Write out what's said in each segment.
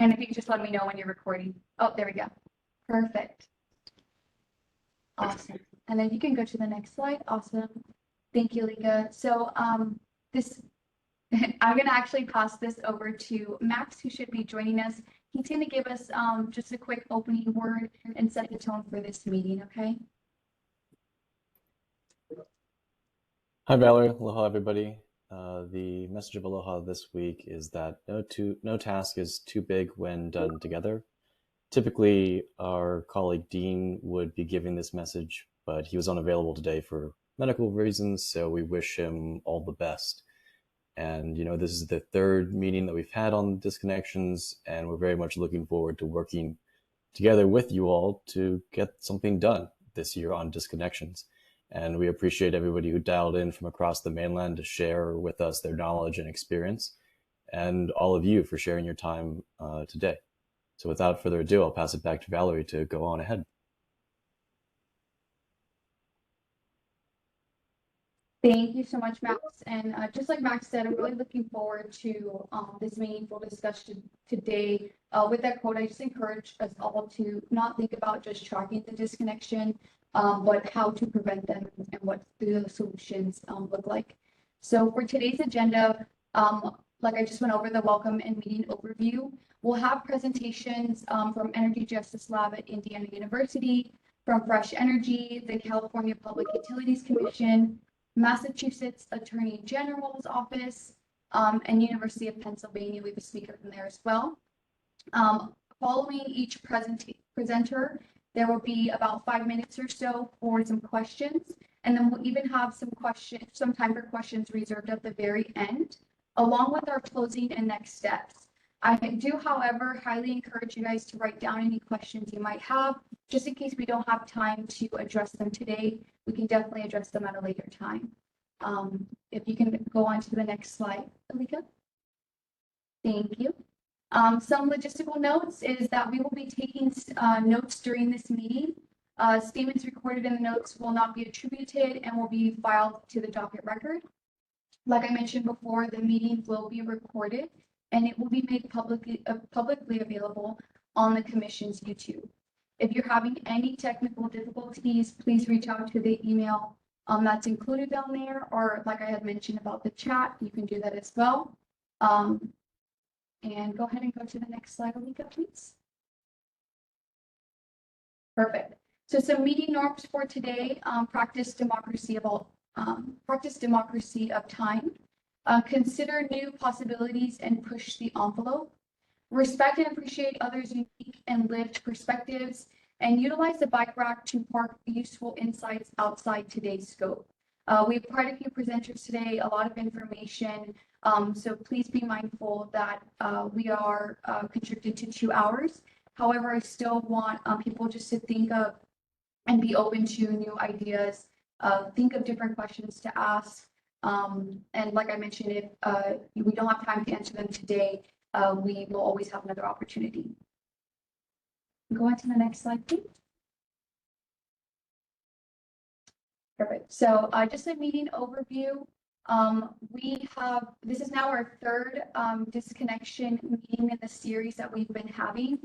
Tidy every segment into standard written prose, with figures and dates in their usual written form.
And if you could just let me know when you're recording. Oh, there we go. Perfect. Awesome. And then you can go to the next slide. Awesome. Thank you, Lika. So this, I'm going to actually pass this over to Max, who should be joining us. He's going to give us just a quick opening word and set the tone for this meeting, okay? Hi, Valerie. Aloha, everybody. The message of aloha this week is that no task is too big when done together. Typically, our colleague Dean would be giving this message, but he was unavailable today for medical reasons, so we wish him all the best. And, this is the third meeting that we've had on Disconnections, and we're very much looking forward to working together with you all to get something done this year on Disconnections. And we appreciate everybody who dialed in from across the mainland to share with us their knowledge and experience, and all of you for sharing your time today. So without further ado, I'll pass it back to Valerie to go on ahead. Thank you so much, Max. And just like Max said, I'm really looking forward to this meaningful discussion today. With that quote, I just encourage us all to not think about just tracking the disconnection, but how to prevent them and what the solutions look like. So for today's agenda, like I just went over the welcome and meeting overview, we'll have presentations from Energy Justice Lab at Indiana University, from Fresh Energy, the California Public Utilities Commission, Massachusetts Attorney General's Office, and University of Pennsylvania. We have a speaker from there as well. Following each presenter, there will be about 5 minutes or so for some questions, and then we'll even have some time for questions reserved at the very end, along with our closing and next steps. I do, however, highly encourage you guys to write down any questions you might have, just in case we don't have time to address them today. We can definitely address them at a later time. If you can go on to the next slide, Alika. Thank you. Some logistical notes is that we will be taking notes during this meeting. Statements recorded in the notes will not be attributed and will be filed to the docket record. Like I mentioned before, the meeting will be recorded and it will be made publicly available on the Commission's YouTube. If you're having any technical difficulties, please reach out to the email that's included down there, or like I had mentioned about the chat, you can do that as well. And go ahead and go to the next slide, Alika, please. Perfect. So some meeting norms for today: practice democracy of time. Consider new possibilities and push the envelope. Respect and appreciate others' unique and lived perspectives, and utilize the bike rack to park useful insights outside today's scope. We have quite a few presenters today, a lot of information, so please be mindful that we are constricted to 2 hours. However, I still want people just to think of and be open to new ideas, think of different questions to ask. And like I mentioned, if we don't have time to answer them today, we will always have another opportunity. Go on to the next slide, please. Perfect. So just a meeting overview. This is now our third disconnection meeting in the series that we've been having.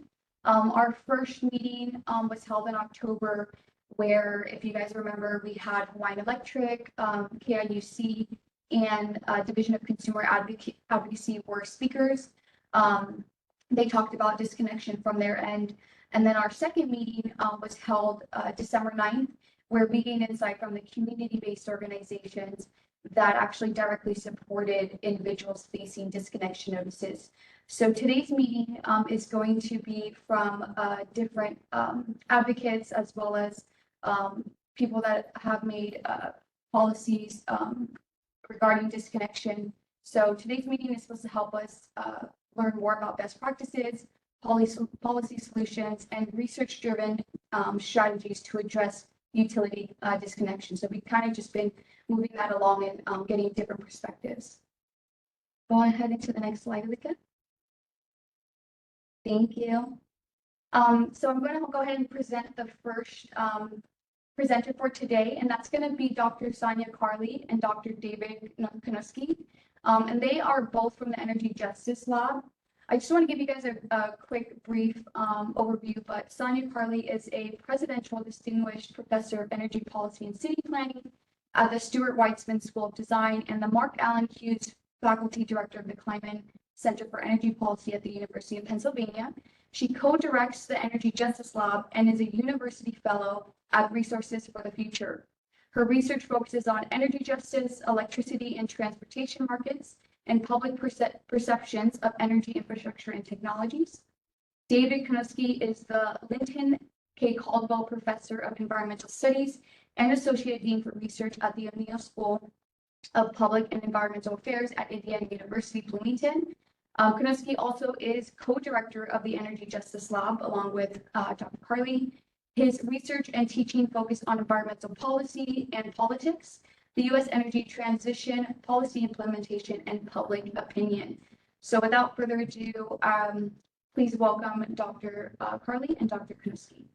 Our first meeting was held in October, where, if you guys remember, we had Hawaiian Electric, KIUC, and Division of Consumer Advocacy were speakers. They talked about disconnection from their end. And then our second meeting was held December 9th, where we gained insight from the community-based organizations that actually directly supported individuals facing disconnection notices. So today's meeting is going to be from different advocates, as well as people that have made policies regarding disconnection. So today's meeting is supposed to help us learn more about best practices, policy solutions, and research-driven strategies to address utility disconnection. So we've kind of just been moving that along and getting different perspectives. Go ahead into the next slide, Alika. Thank you. So I'm going to go ahead and present the first presenter for today, and that's going to be Dr. Sonia Carley and Dr. David Konuski. And they are both from the Energy Justice Lab. I just want to give you guys a quick brief overview, but Sonia Carley is a Presidential Distinguished Professor of Energy Policy and City Planning at the Stuart Weitzman School of Design and the Mark Allen Hughes Faculty Director of the Kleinman Center for Energy Policy at the University of Pennsylvania. She co-directs the Energy Justice Lab and is a university fellow at Resources for the Future. Her research focuses on energy justice, electricity and transportation markets, and public perceptions of energy infrastructure and technologies. David Konuski is the Linton K. Caldwell Professor of Environmental Studies and Associate Dean for Research at the O'Neill School of Public and Environmental Affairs at Indiana University, Bloomington. Konuski also is co-director of the Energy Justice Lab along with Dr. Carley. His research and teaching focus on environmental policy and politics, the U.S. energy transition, policy implementation, and public opinion. So without further ado, please welcome Dr. Carley and Dr. Konuski.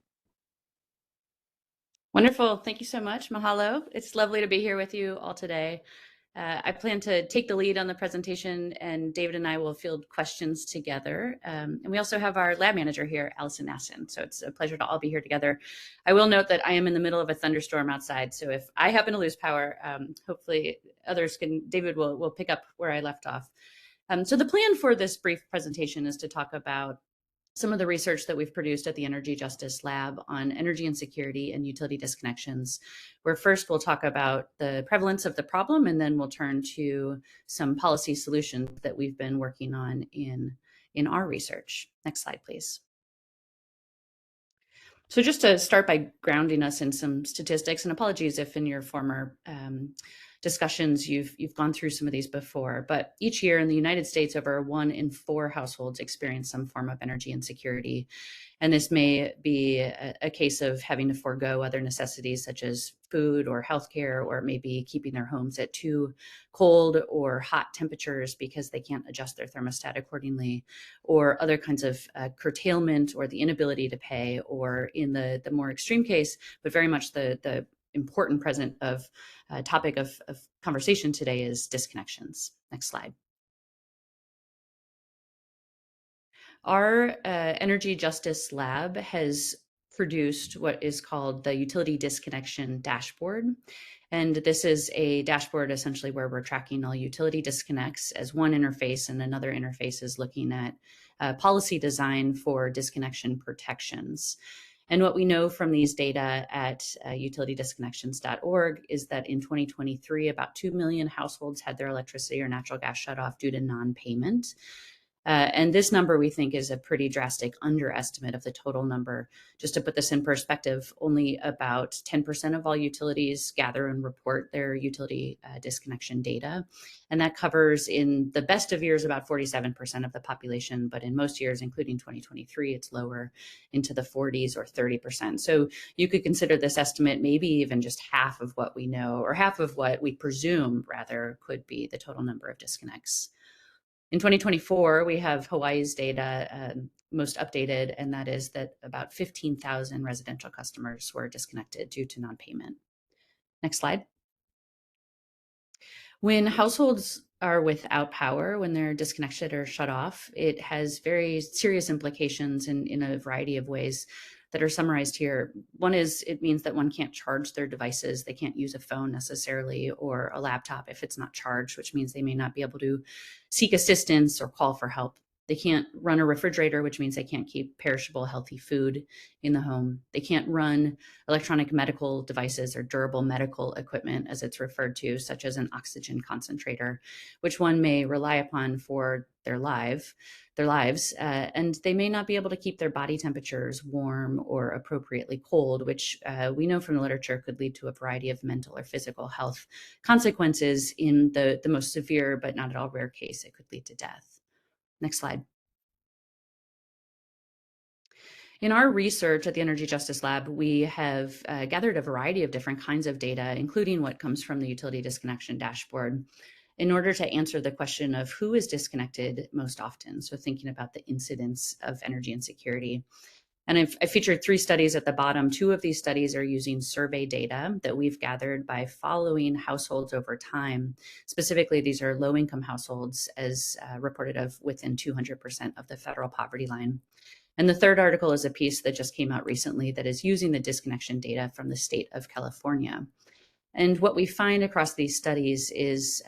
Wonderful. Thank you so much. Mahalo. It's lovely to be here with you all today. I plan to take the lead on the presentation, and David and I will field questions together. And we also have our lab manager here, Allison Nassen. So it's a pleasure to all be here together. I will note that I am in the middle of a thunderstorm outside. So if I happen to lose power, hopefully others can, David will pick up where I left off. So the plan for this brief presentation is to talk about some of the research that we've produced at the Energy Justice Lab on energy insecurity and utility disconnections, where first we'll talk about the prevalence of the problem, and then we'll turn to some policy solutions that we've been working on in our research. Next slide, please. So just to start by grounding us in some statistics, and apologies if in your former discussions you've gone through some of these before, but each year in the United States, over 1 in 4 households experience some form of energy insecurity. And this may be a case of having to forego other necessities such as food or healthcare, or maybe keeping their homes at too cold or hot temperatures because they can't adjust their thermostat accordingly, or other kinds of curtailment or the inability to pay, or in the more extreme case, but very much the important present of topic of conversation today is disconnections. Next slide. Our Energy Justice Lab has produced what is called the Utility Disconnection Dashboard. And this is a dashboard essentially where we're tracking all utility disconnects as one interface, and another interface is looking at policy design for disconnection protections. And what we know from these data at utilitydisconnections.org is that in 2023, about 2 million households had their electricity or natural gas shut off due to non-payment. And this number, we think, is a pretty drastic underestimate of the total number. Just to put this in perspective, only about 10% of all utilities gather and report their utility disconnection data. And that covers, in the best of years, about 47% of the population. But in most years, including 2023, it's lower into the 40s or 30%. So you could consider this estimate maybe even just half of what we know, or half of what we presume, rather, could be the total number of disconnects. In 2024, we have Hawaii's data most updated, and that is that about 15,000 residential customers were disconnected due to non-payment. Next slide. When households are without power, when they're disconnected or shut off, it has very serious implications in a variety of ways that are summarized here. One is it means that one can't charge their devices. They can't use a phone necessarily, or a laptop if it's not charged, which means they may not be able to seek assistance or call for help. They can't run a refrigerator, which means they can't keep perishable, healthy food in the home. They can't run electronic medical devices or durable medical equipment, as it's referred to, such as an oxygen concentrator, which one may rely upon for their lives, and they may not be able to keep their body temperatures warm or appropriately cold, which we know from the literature could lead to a variety of mental or physical health consequences. In the most severe, but not at all rare case, it could lead to death. Next slide. In our research at the Energy Justice Lab, we have gathered a variety of different kinds of data, including what comes from the Utility Disconnection Dashboard, in order to answer the question of who is disconnected most often. So thinking about the incidence of energy insecurity. And I featured 3 studies at the bottom. 2 of these studies are using survey data that we've gathered by following households over time. Specifically, these are low-income households as reported of within 200% of the federal poverty line. And the third article is a piece that just came out recently that is using the disconnection data from the state of California. And what we find across these studies is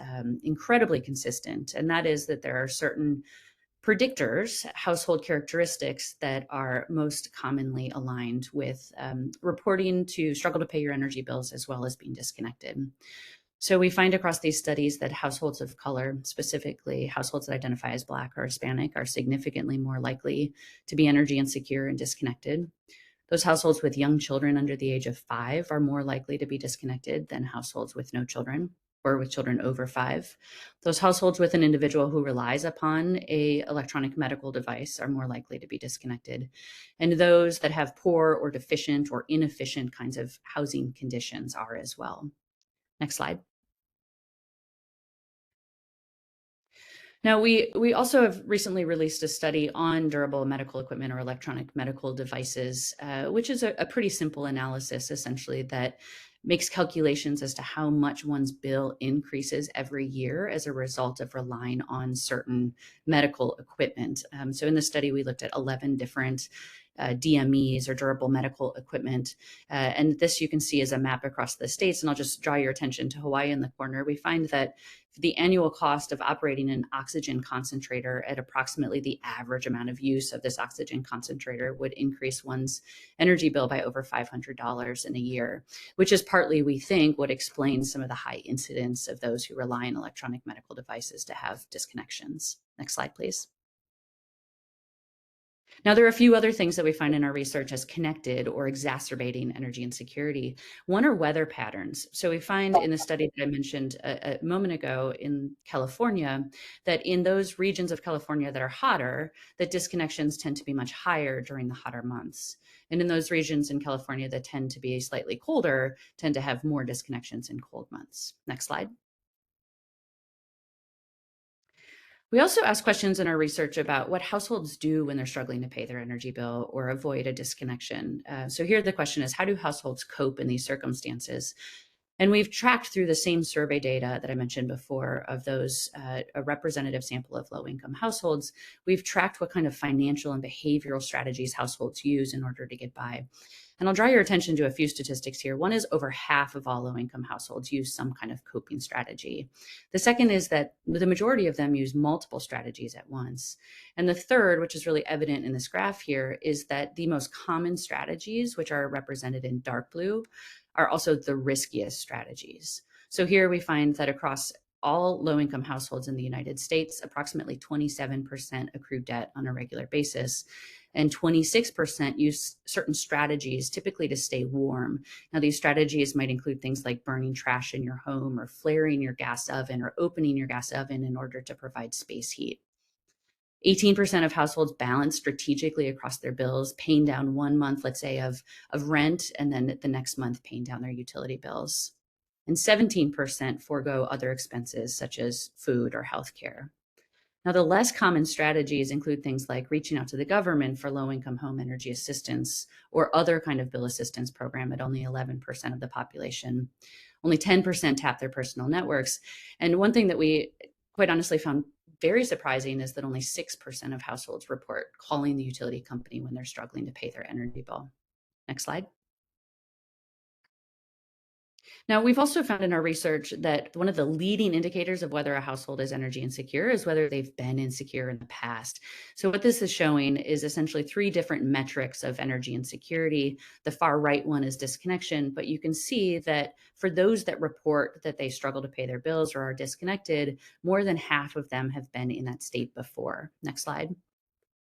incredibly consistent, and that is that there are certain predictors, household characteristics that are most commonly aligned with reporting to struggle to pay your energy bills as well as being disconnected. So we find across these studies that households of color, specifically households that identify as Black or Hispanic, are significantly more likely to be energy insecure and disconnected. Those households with young children under the age of 5 are more likely to be disconnected than households with no children or with children over 5. Those households with an individual who relies upon a electronic medical device are more likely to be disconnected. And those that have poor or deficient or inefficient kinds of housing conditions are as well. Next slide. Now, we also have recently released a study on durable medical equipment or electronic medical devices, which is a pretty simple analysis, essentially, that makes calculations as to how much one's bill increases every year as a result of relying on certain medical equipment. So in the study, we looked at 11 different DMEs or durable medical equipment. And this you can see is a map across the states. And I'll just draw your attention to Hawaii in the corner. We find that the annual cost of operating an oxygen concentrator at approximately the average amount of use of this oxygen concentrator would increase one's energy bill by over $500 in a year, which is partly, we think, what explains some of the high incidence of those who rely on electronic medical devices to have disconnections. Next slide, please. Now, there are a few other things that we find in our research as connected or exacerbating energy insecurity. One are weather patterns. So we find in the study that I mentioned a moment ago in California, that in those regions of California that are hotter, that disconnections tend to be much higher during the hotter months. And in those regions in California that tend to be slightly colder, tend to have more disconnections in cold months. Next slide. We also ask questions in our research about what households do when they're struggling to pay their energy bill or avoid a disconnection. So here the question is, how do households cope in these circumstances? And we've tracked through the same survey data that I mentioned before of those, a representative sample of low-income households. We've tracked what kind of financial and behavioral strategies households use in order to get by. And I'll draw your attention to a few statistics here. One is over half of all low-income households use some kind of coping strategy. The second is that the majority of them use multiple strategies at once. And the third, which is really evident in this graph here, is that the most common strategies, which are represented in dark blue, are also the riskiest strategies. So here we find that across all low-income households in the United States, approximately 27% accrue debt on a regular basis, and 26% use certain strategies, typically to stay warm. Now, these strategies might include things like burning trash in your home or flaring your gas oven or opening your gas oven in order to provide space heat. 18% of households balance strategically across their bills, paying down 1 month, let's say, of rent, and then the next month paying down their utility bills. And 17% forego other expenses such as food or healthcare. Now, the less common strategies include things like reaching out to the government for low-income home energy assistance or other kind of bill assistance program at only 11% of the population. Only 10% tap their personal networks. And one thing that we quite honestly found very surprising is that only 6% of households report calling the utility company when they're struggling to pay their energy bill. Next slide. Now, we've also found in our research that one of the leading indicators of whether a household is energy insecure is whether they've been insecure in the past. So what this is showing is essentially 3 different metrics of energy insecurity. The far right one is disconnection, but you can see that for those that report that they struggle to pay their bills or are disconnected, more than half of them have been in that state before. Next slide.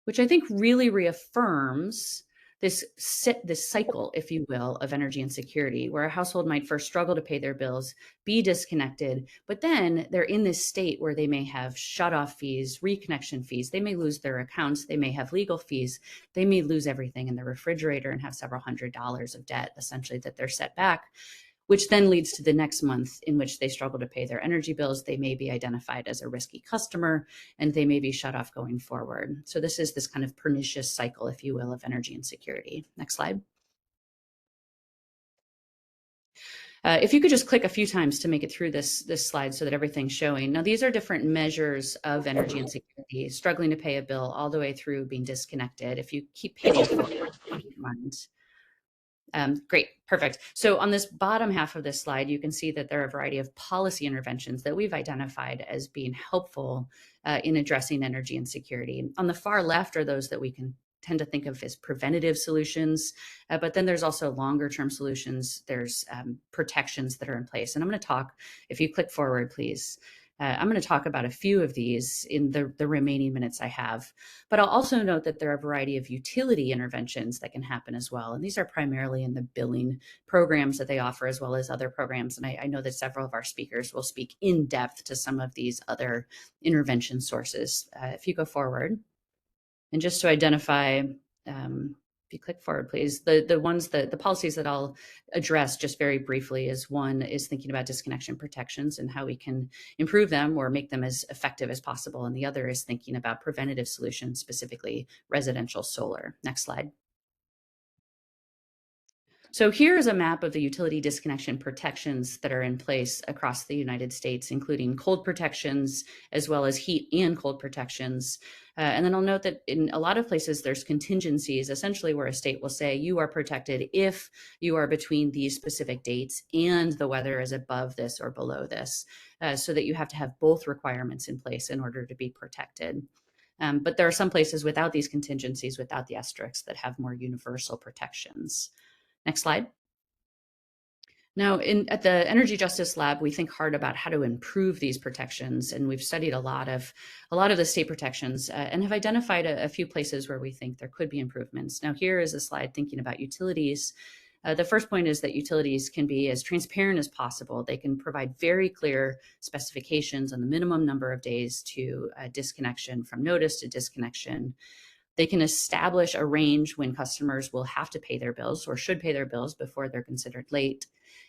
Which I think really reaffirms this cycle, if you will, of energy insecurity, where a household might first struggle to pay their bills, be disconnected, but then they're in this state where they may have shut-off fees, reconnection fees, they may lose their accounts, they may have legal fees, they may lose everything in the refrigerator and have several $100s of debt, essentially, that they're set back. which then leads to the next month in which they struggle to pay their energy bills. They may be identified as a risky customer, and they may be shut off going forward. So this is this kind of pernicious cycle, if you will, of energy insecurity. Next slide. If you could just click a few times to make it through this slide so that everything's showing. Now, these are different measures of energy insecurity, struggling to pay a bill all the way through being disconnected. If you keep hitting forward, if you don't mind. Great, perfect. So on this bottom half of this slide, you can see that there are a variety of policy interventions that we've identified as being helpful in addressing energy insecurity. On the far left are those that we can tend to think of as preventative solutions, but then there's also longer term solutions. There's protections that are in place. And I'm going to talk, if you click forward, please. I'm going to talk about a few of these in the remaining minutes I have, but I'll also note that there are a variety of utility interventions that can happen as well. And these are primarily in the billing programs that they offer, as well as other programs. And I know that several of our speakers will speak in depth to some of these other intervention sources. If you go forward, and just to identify, if you click forward, please, the policies that I'll address just very briefly is one is thinking about disconnection protections and how we can improve them or make them as effective as possible. And the other is thinking about preventative solutions, specifically residential solar. Next slide. So here's a map of the utility disconnection protections that are in place across the United States, including cold protections, as well as heat and cold protections. And then I'll note that in a lot of places, there's contingencies, essentially where a state will say you are protected if you are between these specific dates and the weather is above this or below this, so that you have to have both requirements in place in order to be protected. But there are some places without these contingencies, without the asterisks, that have more universal protections. Next slide. Now, at the Energy Justice Lab, we think hard about how to improve these protections, and we've studied a lot of the state protections and have identified a few places where we think there could be improvements. Now, here is a slide thinking about utilities. The first point is that utilities can be as transparent as possible. They can provide very clear specifications on the minimum number of days to disconnection, from notice to disconnection. They can establish a range when customers will have to pay their bills or should pay their bills before they're considered late.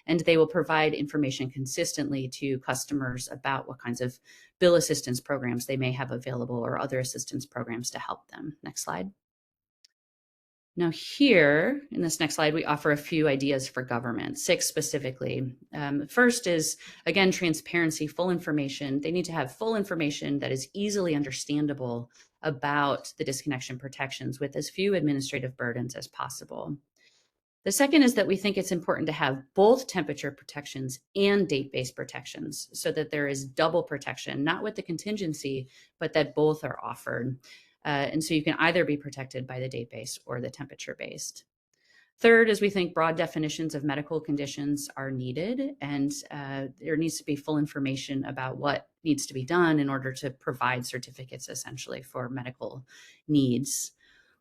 And they will provide information consistently to customers about what kinds of bill assistance programs they may have available or other assistance programs to help them. Next slide. Now here, in this next slide, we offer a few ideas for government, 6 specifically. First is, again, transparency, full information. They need to have full information that is easily understandable about the disconnection protections with as few administrative burdens as possible. The second is that we think it's important to have both temperature protections and date-based protections so that there is double protection, not with the contingency, but that both are offered. And so you can either be protected by the date-based or the temperature-based. Third is we think broad definitions of medical conditions are needed, and there needs to be full information about what needs to be done in order to provide certificates, essentially, for medical needs.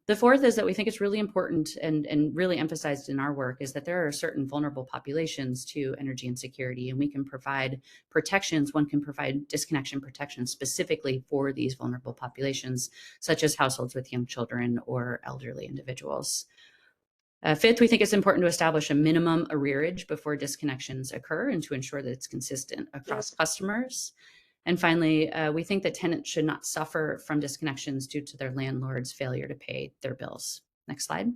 The fourth is that we think it's really important and really emphasized in our work is that there are certain vulnerable populations to energy insecurity, and we can provide protections. One can provide disconnection protection specifically for these vulnerable populations, such as households with young children or elderly individuals. Fifth, we think it's important to establish a minimum arrearage before disconnections occur and to ensure that it's consistent across customers. And finally, we think that tenants should not suffer from disconnections due to their landlord's failure to pay their bills. Next slide.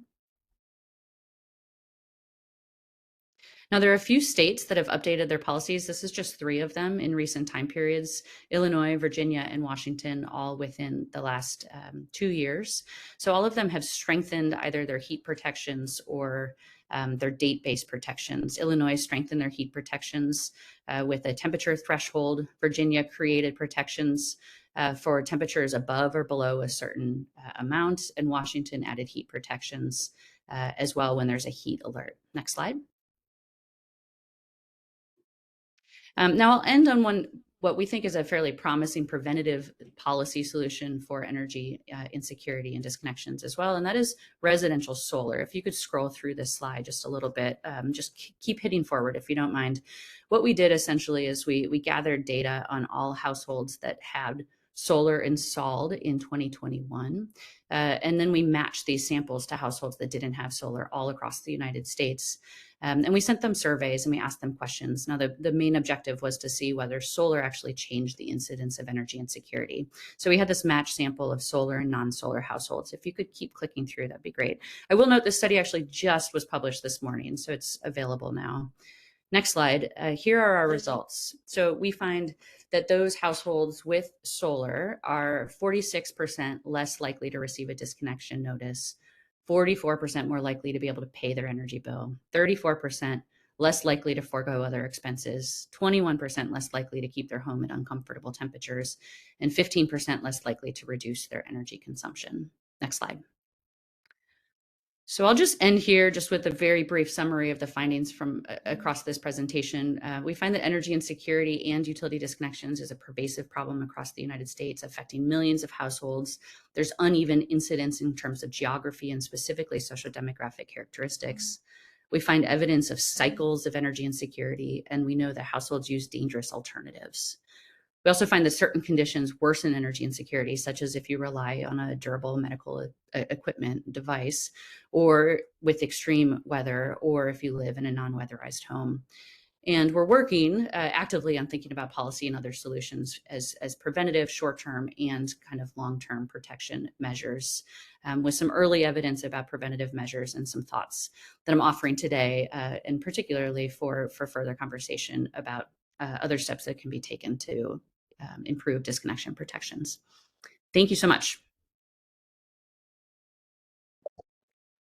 Now, there are a few states that have updated their policies. This is just 3 of them in recent time periods: Illinois, Virginia, and Washington, all within the last 2 years. So all of them have strengthened either their heat protections or their date-based protections. Illinois strengthened their heat protections with a temperature threshold. Virginia created protections for temperatures above or below a certain amount, and Washington added heat protections as well when there's a heat alert. Next slide. Now I'll end on what we think is a fairly promising preventative policy solution for energy insecurity and disconnections as well, and that is residential solar. If you could scroll through this slide just a little bit, just keep hitting forward if you don't mind. What we did essentially is we gathered data on all households that had solar installed in 2021, and then we matched these samples to households that didn't have solar all across the United States. And we sent them surveys and we asked them questions. Now, the main objective was to see whether solar actually changed the incidence of energy insecurity. So we had this match sample of solar and non-solar households. If you could keep clicking through, that'd be great. I will note this study actually just was published this morning, so it's available now. Next slide. Here are our results. So we find that those households with solar are 46% less likely to receive a disconnection notice, 44% more likely to be able to pay their energy bill, 34% less likely to forego other expenses, 21% less likely to keep their home at uncomfortable temperatures, and 15% less likely to reduce their energy consumption. Next slide. So I'll just end here just with a very brief summary of the findings from across this presentation. We find that energy insecurity and utility disconnections is a pervasive problem across the United States, affecting millions of households. There's uneven incidence in terms of geography and specifically sociodemographic characteristics. We find evidence of cycles of energy insecurity, and we know that households use dangerous alternatives. We also find that certain conditions worsen energy insecurity, such as if you rely on a durable medical equipment device, or with extreme weather, or if you live in a non-weatherized home. And we're working actively on thinking about policy and other solutions as preventative, short-term, and kind of long-term protection measures, with some early evidence about preventative measures and some thoughts that I'm offering today, and particularly for further conversation about other steps that can be taken to improve disconnection protections. Thank you so much.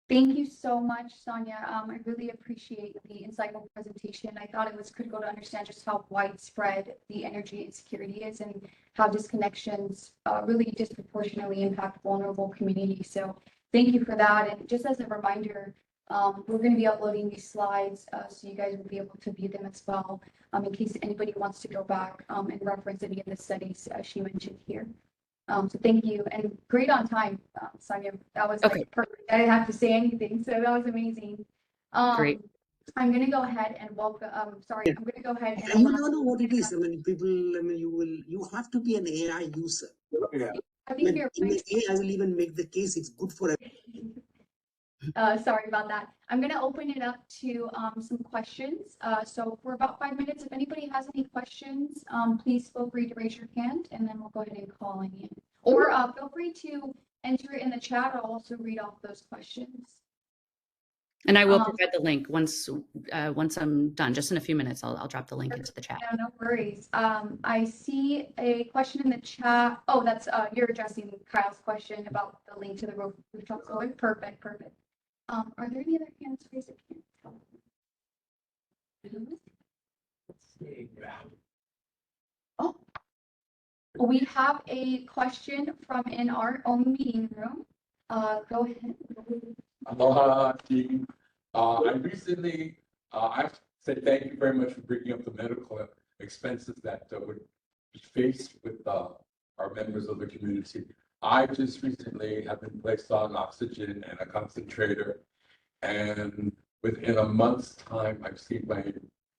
Thank you so much, Sonia. I really appreciate the insightful presentation. I thought it was critical to understand just how widespread the energy insecurity is and how disconnections really disproportionately impact vulnerable communities. So thank you for that. And just as a reminder, we're going to be uploading these slides so you guys will be able to view them as well, in case anybody wants to go back and reference any of the studies she mentioned here. So thank you, and great on time, Sonia. That was like perfect. I didn't have to say anything, so that was amazing. Great. I'm going to go ahead and welcome. Sorry, I'm going to go ahead and. You don't know what it is. I mean, people. I mean, you have to be an AI user. Yeah. I think you're right. AI will even make the case. It's good for everyone. Sorry about that. I'm going to open it up to some questions. So for about 5 minutes, if anybody has any questions, please feel free to raise your hand and then we'll go ahead and call on you. Or feel free to enter it in the chat. I'll also read off those questions. And I will provide the link once I'm done. Just in a few minutes, I'll drop the link into the chat. No worries. I see a question in the chat. Oh, that's you're addressing Kyle's question about the link to the rooftop solar. Perfect. Are there any other hands raised? I can't tell. Oh, we have a question from in our own meeting room. Go ahead. Aloha, team. I recently, I said thank you very much for bringing up the medical expenses that would be faced with our members of the community. I just recently have been placed on oxygen and a concentrator, and within a month's time, I've seen my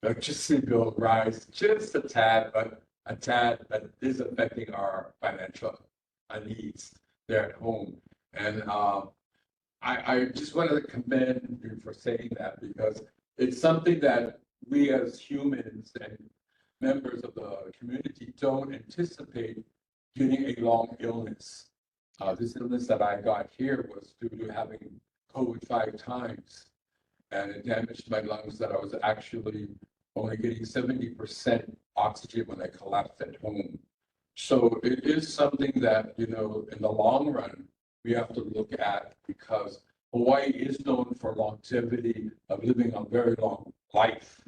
electricity bill rise just a tad, but a tad that is affecting our financial needs there at home. And I just wanted to commend you for saying that, because it's something that we as humans and members of the community don't anticipate getting a long illness. This illness that I got here was due to having COVID 5 times, and it damaged my lungs that I was actually only getting 70% oxygen when I collapsed at home. So it is something that, you know, in the long run, we have to look at, because Hawaii is known for longevity of living a very long life.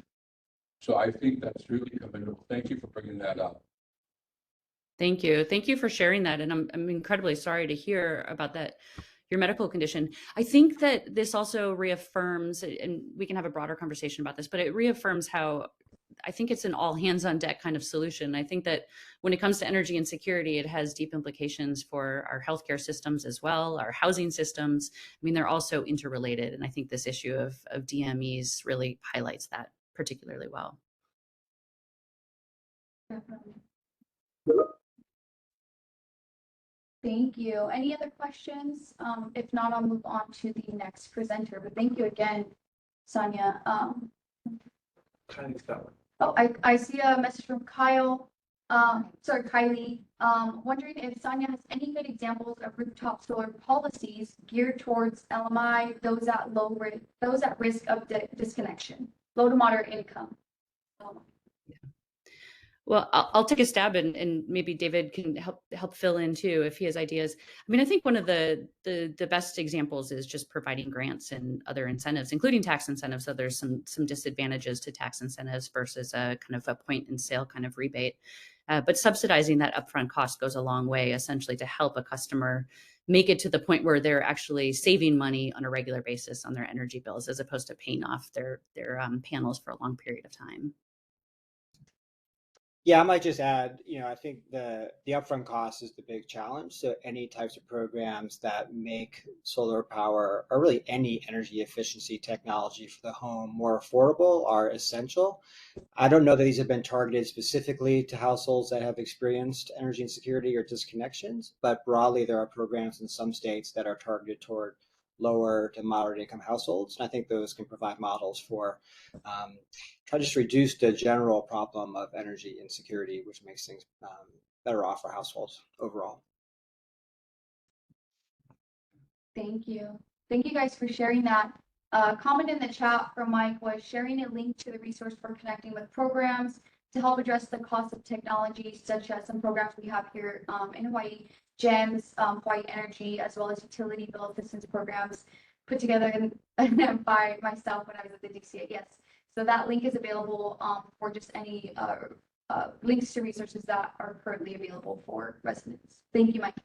So I think that's really commendable. Thank you for bringing that up. Thank you. Thank you for sharing that. And I'm incredibly sorry to hear about that, your medical condition. I think that this also reaffirms, and we can have a broader conversation about this, but it reaffirms how I think it's an all hands on deck kind of solution. I think that when it comes to energy insecurity, it has deep implications for our healthcare systems as well, our housing systems. I mean, they're also interrelated. And I think this issue of DMEs really highlights that particularly well. Definitely. Thank you. Any other questions? If not, I'll move on to the next presenter. But thank you again, Sonia. Chinese that one. Oh, I see a message from Kyle. Sorry, Kylie. Wondering if Sonia has any good examples of rooftop solar policies geared towards LMI, those at risk of disconnection, low to moderate income. Well, I'll take a stab, and maybe David can help fill in too if he has ideas. I mean, I think one of the best examples is just providing grants and other incentives, including tax incentives. So there's some disadvantages to tax incentives versus a kind of a point in sale kind of rebate. But subsidizing that upfront cost goes a long way, essentially, to help a customer make it to the point where they're actually saving money on a regular basis on their energy bills, as opposed to paying off their panels for a long period of time. Yeah, I might just add, I think the upfront cost is the big challenge. So any types of programs that make solar power, or really any energy efficiency technology for the home, more affordable are essential. I don't know that these have been targeted specifically to households that have experienced energy insecurity or disconnections, but broadly there are programs in some states that are targeted toward lower to moderate income households. And I think those can provide models for try to just reduce the general problem of energy insecurity, which makes things better off for households overall. Thank you. Thank you guys for sharing that. Comment in the chat from Mike was sharing a link to the resource for connecting with programs to help address the cost of technology, such as some programs we have here in Hawaii, GEMS, Hawaii Energy, as well as utility bill assistance programs put together by myself when I was at the DCA. Yes. So that link is available for just any links to resources that are currently available for residents. Thank you, Mike.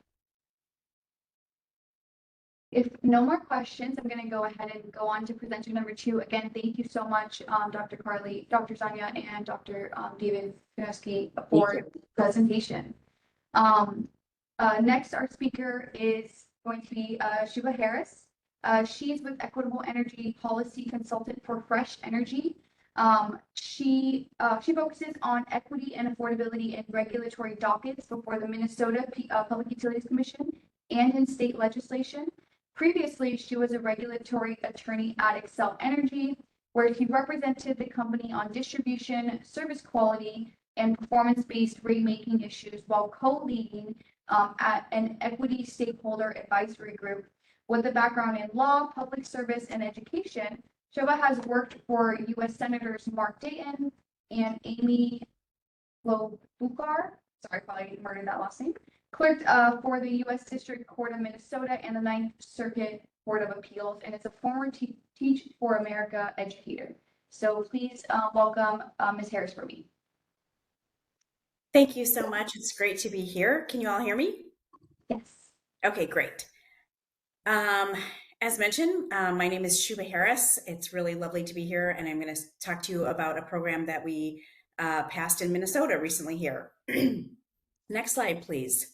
If no more questions, I'm going to go ahead and go on to presenter number 2. Again, thank you so much, Dr. Carly, Dr. Sonia, and Dr. David Fineski for the presentation. Next, our speaker is going to be Shubha Harris. She's with Equitable Energy Policy Consultant for Fresh Energy. She focuses on equity and affordability in regulatory dockets before the Minnesota Public Utilities Commission and in state legislation. Previously, she was a regulatory attorney at Xcel Energy, where she represented the company on distribution, service quality, and performance-based rate-making issues while co-leading at an equity stakeholder advisory group. With a background in law, public service, and education, Shubha has worked for U.S. Senators Mark Dayton and Amy Klobuchar, sorry, probably murdered that last name, clerked for the U.S. District Court of Minnesota and the Ninth Circuit Court of Appeals, and is a former Teach for America educator. So please welcome Ms. Harris for me. Thank you so much. It's great to be here. Can you all hear me? Yes. Okay, great. As mentioned, my name is Shubha Harris. It's really lovely to be here, and I'm going to talk to you about a program that we passed in Minnesota recently here. Next slide, please.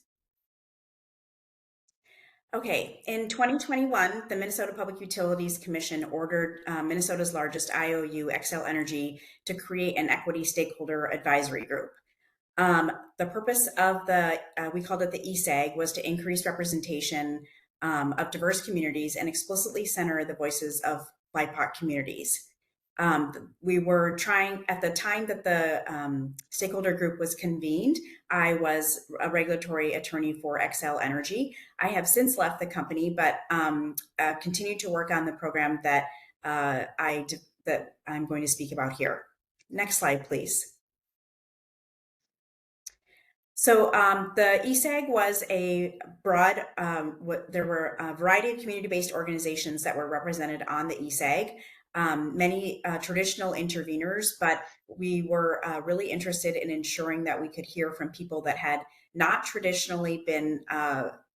Okay, in 2021, the Minnesota Public Utilities Commission ordered Minnesota's largest IOU, Xcel Energy, to create an equity stakeholder advisory group. The purpose of we called it the ESAG, was to increase representation of diverse communities and explicitly center the voices of BIPOC communities. We were trying, at the time that the stakeholder group was convened, I was a regulatory attorney for Xcel Energy. I have since left the company, but continued to work on the program that I'm going to speak about here. Next slide, please. So the ESAG was a broad, there were a variety of community-based organizations that were represented on the ESAG, many traditional interveners, but we were really interested in ensuring that we could hear from people that had not traditionally been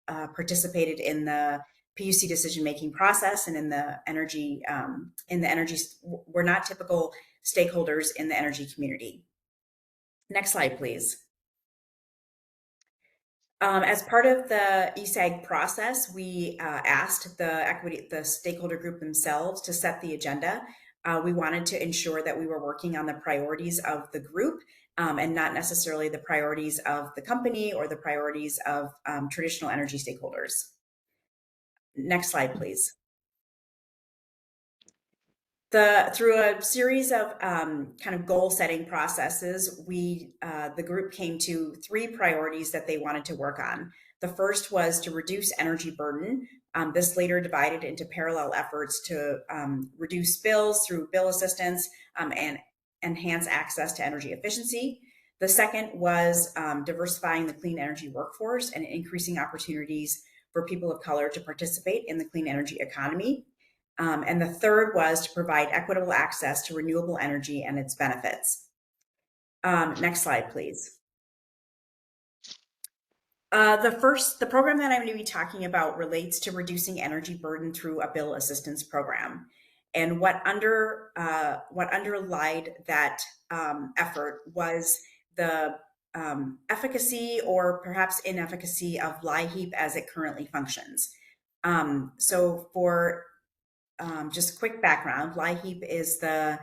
participated in the PUC decision-making process and in the energy, were not typical stakeholders in the energy community. Next slide, please. As part of the ESAG process, we asked the stakeholder group themselves to set the agenda. We wanted to ensure that we were working on the priorities of the group and not necessarily the priorities of the company or the priorities of traditional energy stakeholders. Next slide, please. Through a series of kind of goal setting processes, the group came to 3 priorities that they wanted to work on. The first was to reduce energy burden. This later divided into parallel efforts to reduce bills through bill assistance and enhance access to energy efficiency. The second was diversifying the clean energy workforce and increasing opportunities for people of color to participate in the clean energy economy. And the third was to provide equitable access to renewable energy and its benefits. Next slide, please. The program that I'm going to be talking about relates to reducing energy burden through a bill assistance program. And what underlied that effort was the efficacy or perhaps inefficacy of LIHEAP as it currently functions. So for just quick background, LIHEAP is the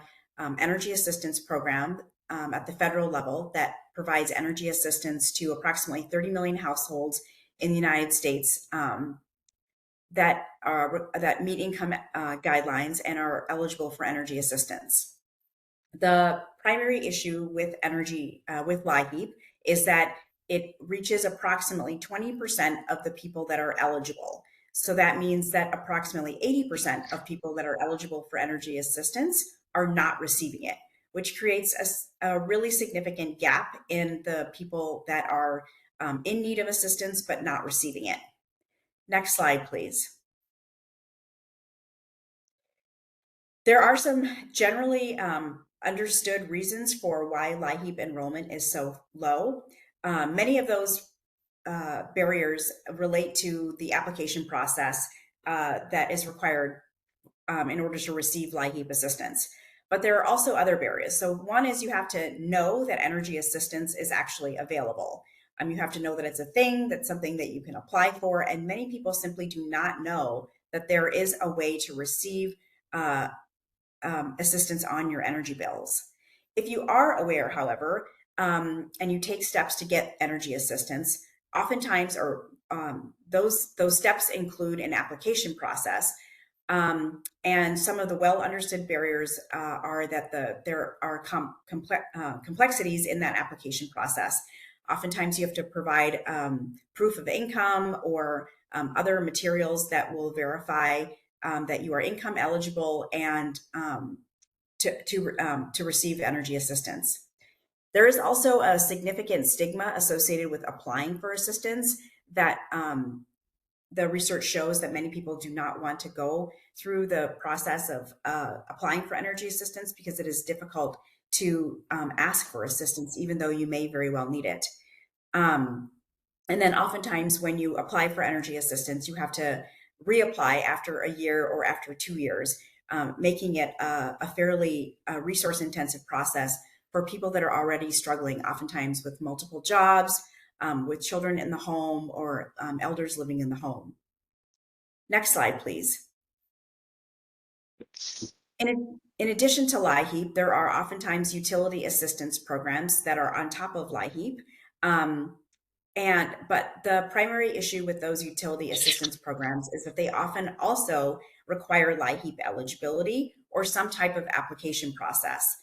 energy assistance program at the federal level that provides energy assistance to approximately 30 million households in the United States that meet income guidelines and are eligible for energy assistance. The primary issue with LIHEAP is that it reaches approximately 20% of the people that are eligible. So that means that approximately 80% of people that are eligible for energy assistance are not receiving it, which creates a really significant gap in the people that are in need of assistance but not receiving it. Next slide, please. There are some generally understood reasons for why LIHEAP enrollment is so low. Many of those barriers relate to the application process that is required in order to receive LIHEAP assistance. But there are also other barriers. So one is you have to know that energy assistance is actually available. You have to know that it's a thing, that's something that you can apply for, and many people simply do not know that there is a way to receive assistance on your energy bills. If you are aware, however, and you take steps to get energy assistance, oftentimes those steps include an application process. And some of the well understood barriers are that there are complexities in that application process. Oftentimes you have to provide proof of income or other materials that will verify that you are income eligible and to receive energy assistance. There is also a significant stigma associated with applying for assistance that the research shows that many people do not want to go through the process of applying for energy assistance because it is difficult to ask for assistance, even though you may very well need it. And then oftentimes when you apply for energy assistance, you have to reapply after a year or after 2 years, making it a fairly resource-intensive process for people that are already struggling, oftentimes with multiple jobs, with children in the home or elders living in the home. Next slide, please. In addition to LIHEAP, there are oftentimes utility assistance programs that are on top of LIHEAP. But the primary issue with those utility assistance programs is that they often also require LIHEAP eligibility or some type of application process.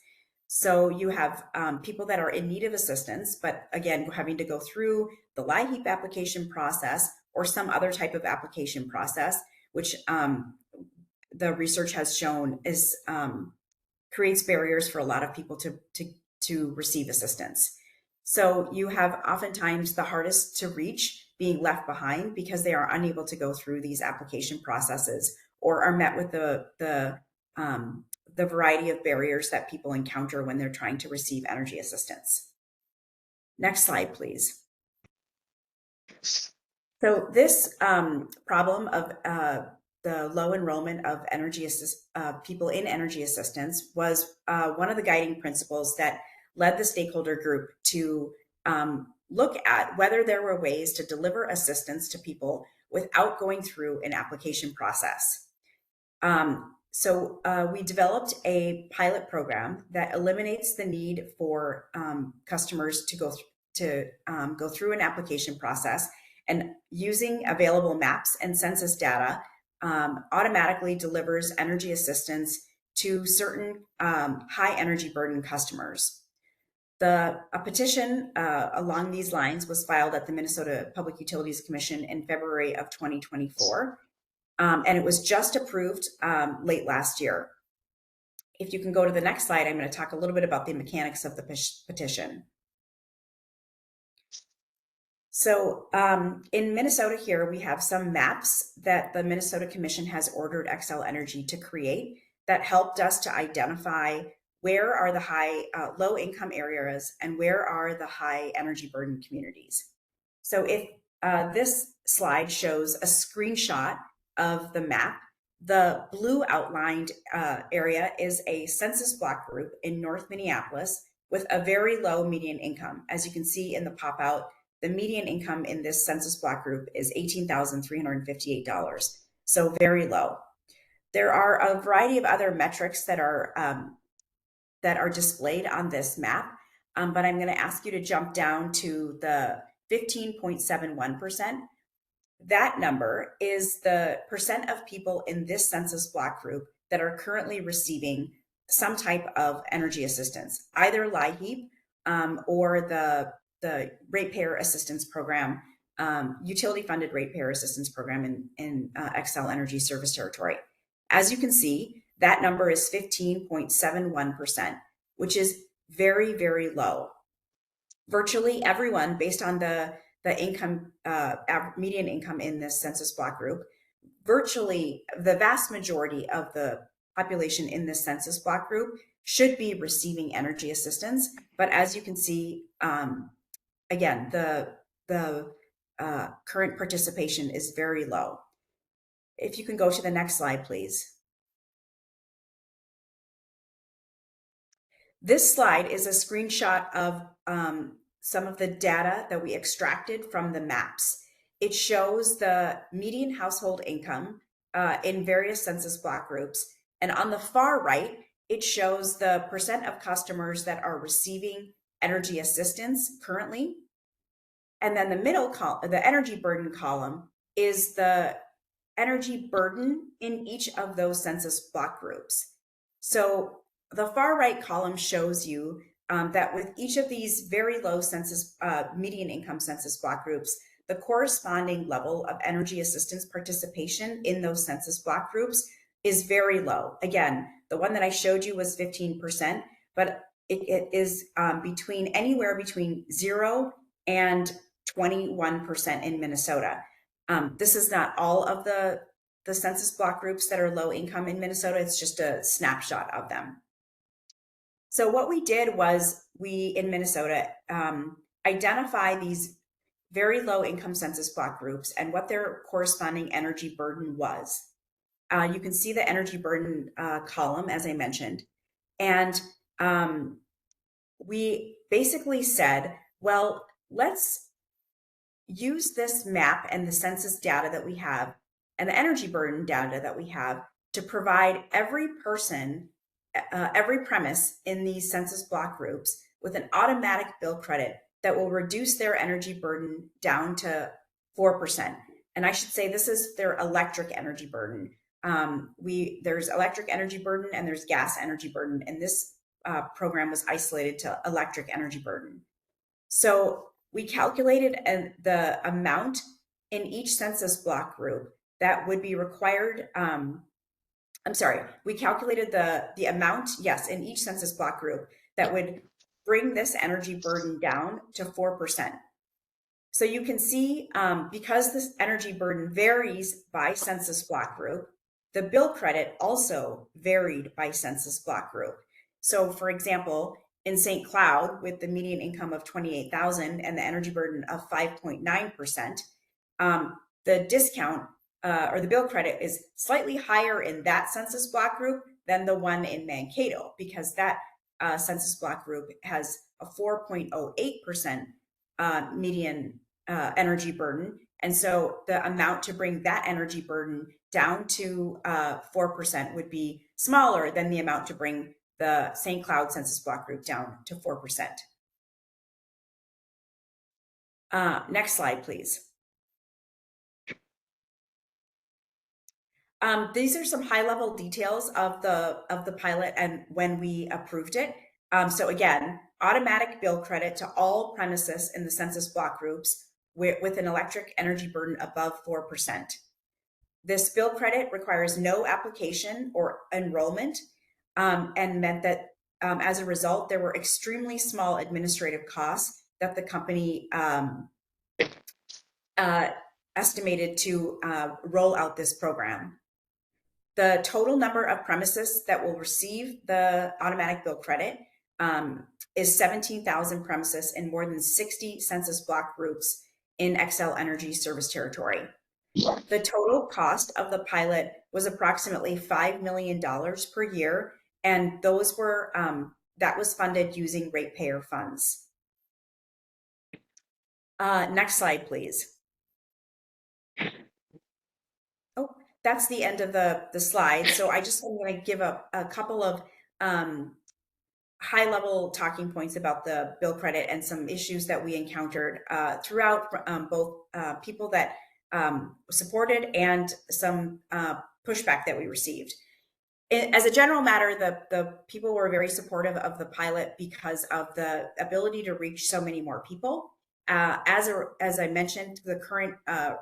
So you have people that are in need of assistance, but again, having to go through the LIHEAP application process or some other type of application process, which the research has shown is creates barriers for a lot of people to receive assistance. So you have oftentimes the hardest to reach being left behind because they are unable to go through these application processes or are met with the variety of barriers that people encounter when they're trying to receive energy assistance. Next slide, please. So this problem of the low enrollment of people in energy assistance was one of the guiding principles that led the stakeholder group to look at whether there were ways to deliver assistance to people without going through an application process. So we developed a pilot program that eliminates the need for customers to go through an application process, and using available maps and census data automatically delivers energy assistance to certain high energy burden customers. A petition along these lines was filed at the Minnesota Public Utilities Commission in February of 2024, and it was just approved late last year. If you can go to the next slide, I'm going to talk a little bit about the mechanics of the petition. So in Minnesota here, we have some maps that the Minnesota Commission has ordered Xcel Energy to create that helped us to identify where are the high, low income areas and where are the high energy burden communities. So if this slide shows a screenshot of the map, the blue outlined area is a census block group in North Minneapolis with a very low median income. As you can see in the pop out, the median income in this census block group is $18,358, so very low. There are a variety of other metrics that are displayed on this map, but I'm going to ask you to jump down to the 15.71%. That number is the percent of people in this census block group that are currently receiving some type of energy assistance, either LIHEAP or the ratepayer assistance program, utility funded ratepayer assistance program in Xcel Energy service territory. As you can see, that number is 15.71%, which is very, very low. Virtually everyone, based on the income, median income in this census block group, virtually the vast majority of the population in this census block group should be receiving energy assistance. But as you can see, again, the current participation is very low. If you can go to the next slide, please. This slide is a screenshot of some of the data that we extracted from the maps. It shows the median household income in various census block groups. And on the far right, it shows the percent of customers that are receiving energy assistance currently. And then the middle column, the energy burden column, is the energy burden in each of those census block groups. So the far right column shows you that with each of these very low census, median income census block groups, the corresponding level of energy assistance participation in those census block groups is very low. Again, the one that I showed you was 15%, but it is anywhere between 0 and 21% in Minnesota. This is not all of the census block groups that are low income in Minnesota. It's just a snapshot of them. So what we did was we, in Minnesota, identify these very low income census block groups and what their corresponding energy burden was. You can see the energy burden column, as I mentioned. And we basically said, well, let's use this map and the census data that we have and the energy burden data that we have to provide every person, every premise in these census block groups with an automatic bill credit that will reduce their energy burden down to 4%. And I should say this is their electric energy burden. There's electric energy burden and there's gas energy burden, and this program was isolated to electric energy burden. So we calculated the amount in each census block group that would be required. We calculated the amount, yes, in each census block group that would bring this energy burden down to 4%. So you can see, because this energy burden varies by census block group, the bill credit also varied by census block group. So for example, in St. Cloud, with the median income of $28,000 and the energy burden of 5.9%, the discount or the bill credit is slightly higher in that census block group than the one in Mankato, because that census block group has a 4.08% median energy burden. And so the amount to bring that energy burden down to 4% would be smaller than the amount to bring the St. Cloud census block group down to 4%. Next slide, please. These are some high-level details of the pilot and when we approved it. So again, automatic bill credit to all premises in the census block groups with an electric energy burden above 4%. This bill credit requires no application or enrollment, and meant that as a result, there were extremely small administrative costs that the company estimated to roll out this program. The total number of premises that will receive the automatic bill credit is 17,000 premises in more than 60 census block groups in Xcel Energy service territory. The total cost of the pilot was approximately $5 million per year, and those were that was funded using ratepayer funds. Next slide, please. Oh, that's the end of the slide. So I just want to give a couple of high-level talking points about the bill credit and some issues that we encountered throughout, both people that supported and some pushback that we received. As a general matter, the people were very supportive of the pilot because of the ability to reach so many more people. As I mentioned, the current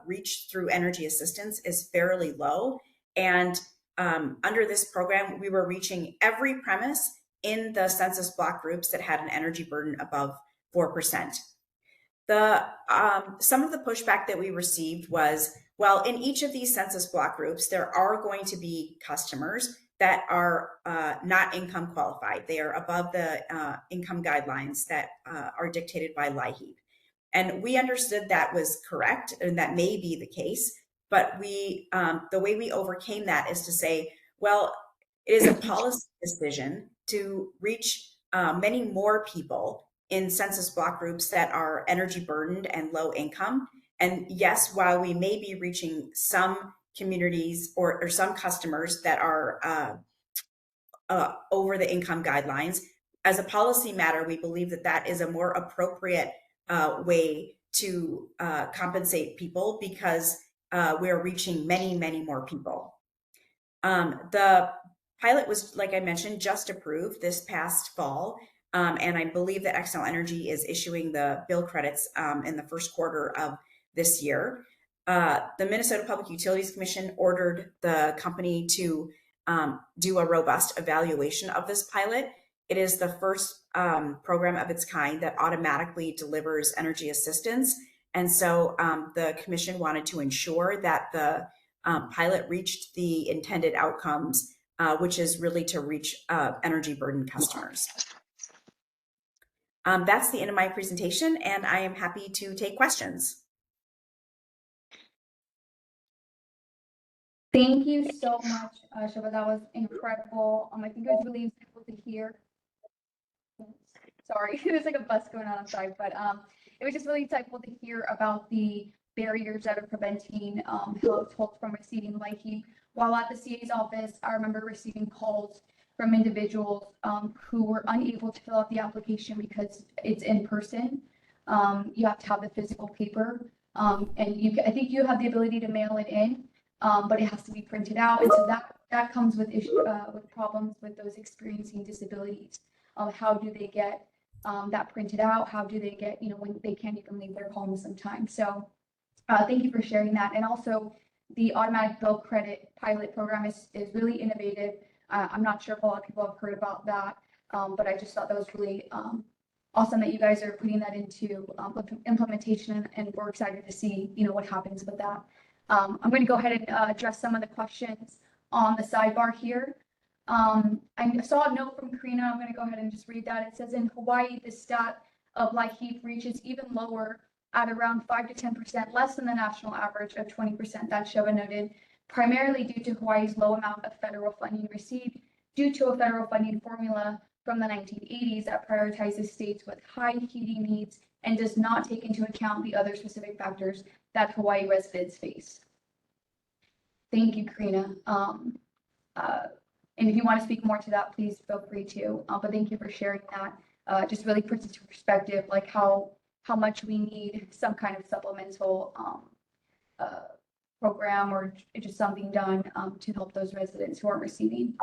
reach through energy assistance is fairly low. And under this program, we were reaching every premise in the census block groups that had an energy burden above 4%. Some of the pushback that we received was, well, in each of these census block groups, there are going to be customers that are not income qualified. They are above the income guidelines that are dictated by LIHEAP. And we understood that was correct, and that may be the case. But we, the way we overcame that is to say, well, it is a policy decision to reach many more people in census block groups that are energy burdened and low income. And yes, while we may be reaching some communities or some customers that are over the income guidelines, as a policy matter, we believe that that is a more appropriate way to compensate people because we're reaching many, many more people. The pilot was, like I mentioned, just approved this past fall. And I believe that Xcel Energy is issuing the bill credits in the first quarter of this year. The Minnesota Public Utilities Commission ordered the company to do a robust evaluation of this pilot. It is the first program of its kind that automatically delivers energy assistance. And so the commission wanted to ensure that the pilot reached the intended outcomes, which is really to reach energy burdened customers. That's the end of my presentation, and I am happy to take questions. Thank you so much, Shubha. That was incredible. I think it was really insightful to hear. Sorry, there's like a bus going on outside, but it was just really insightful to hear about the barriers that are preventing households from receiving LIHEAP. While at the CA's office, I remember receiving calls from individuals who were unable to fill out the application because it's in person. You have to have the physical paper, and I think you have the ability to mail it in, but it has to be printed out, and so that comes with with problems with those experiencing disabilities. How do they get that printed out? How do they get, when they can't even leave their homes sometimes? So thank you for sharing that. And also the automatic bill credit pilot program is really innovative. I'm not sure if a lot of people have heard about that, but I just thought that was really awesome that you guys are putting that into implementation, and we're excited to see, what happens with that. I'm going to go ahead and address some of the questions on the sidebar here. I saw a note from Karina. I'm going to go ahead and just read that. It says, in Hawaii, the stat of LIHEAP reaches even lower at around 5 to 10%, less than the national average of 20% that Shubha noted, primarily due to Hawaii's low amount of federal funding received due to a federal funding formula from the 1980s that prioritizes states with high heating needs and does not take into account the other specific factors that Hawaii residents face. Thank you, Karina. And if you want to speak more to that, please feel free to. But thank you for sharing that. Just really puts into perspective, like how much we need some kind of supplemental program or just something done to help those residents who aren't receiving.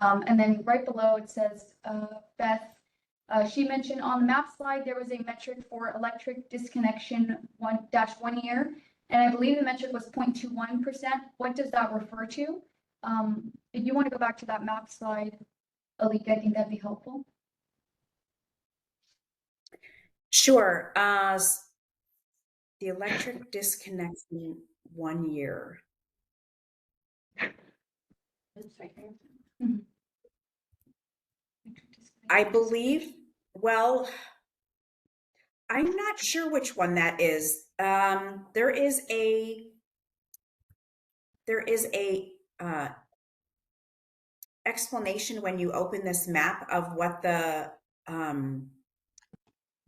And then right below it says, Beth, she mentioned on the map slide, there was a metric for electric disconnection 1 year. And I believe the metric was 0.21%. What does that refer to? If you want to go back to that map slide, Alika, I think that'd be helpful. Sure. The electric disconnection 1 year. Mhm. I believe, well, I'm not sure which one that is. There is a explanation when you open this map of what the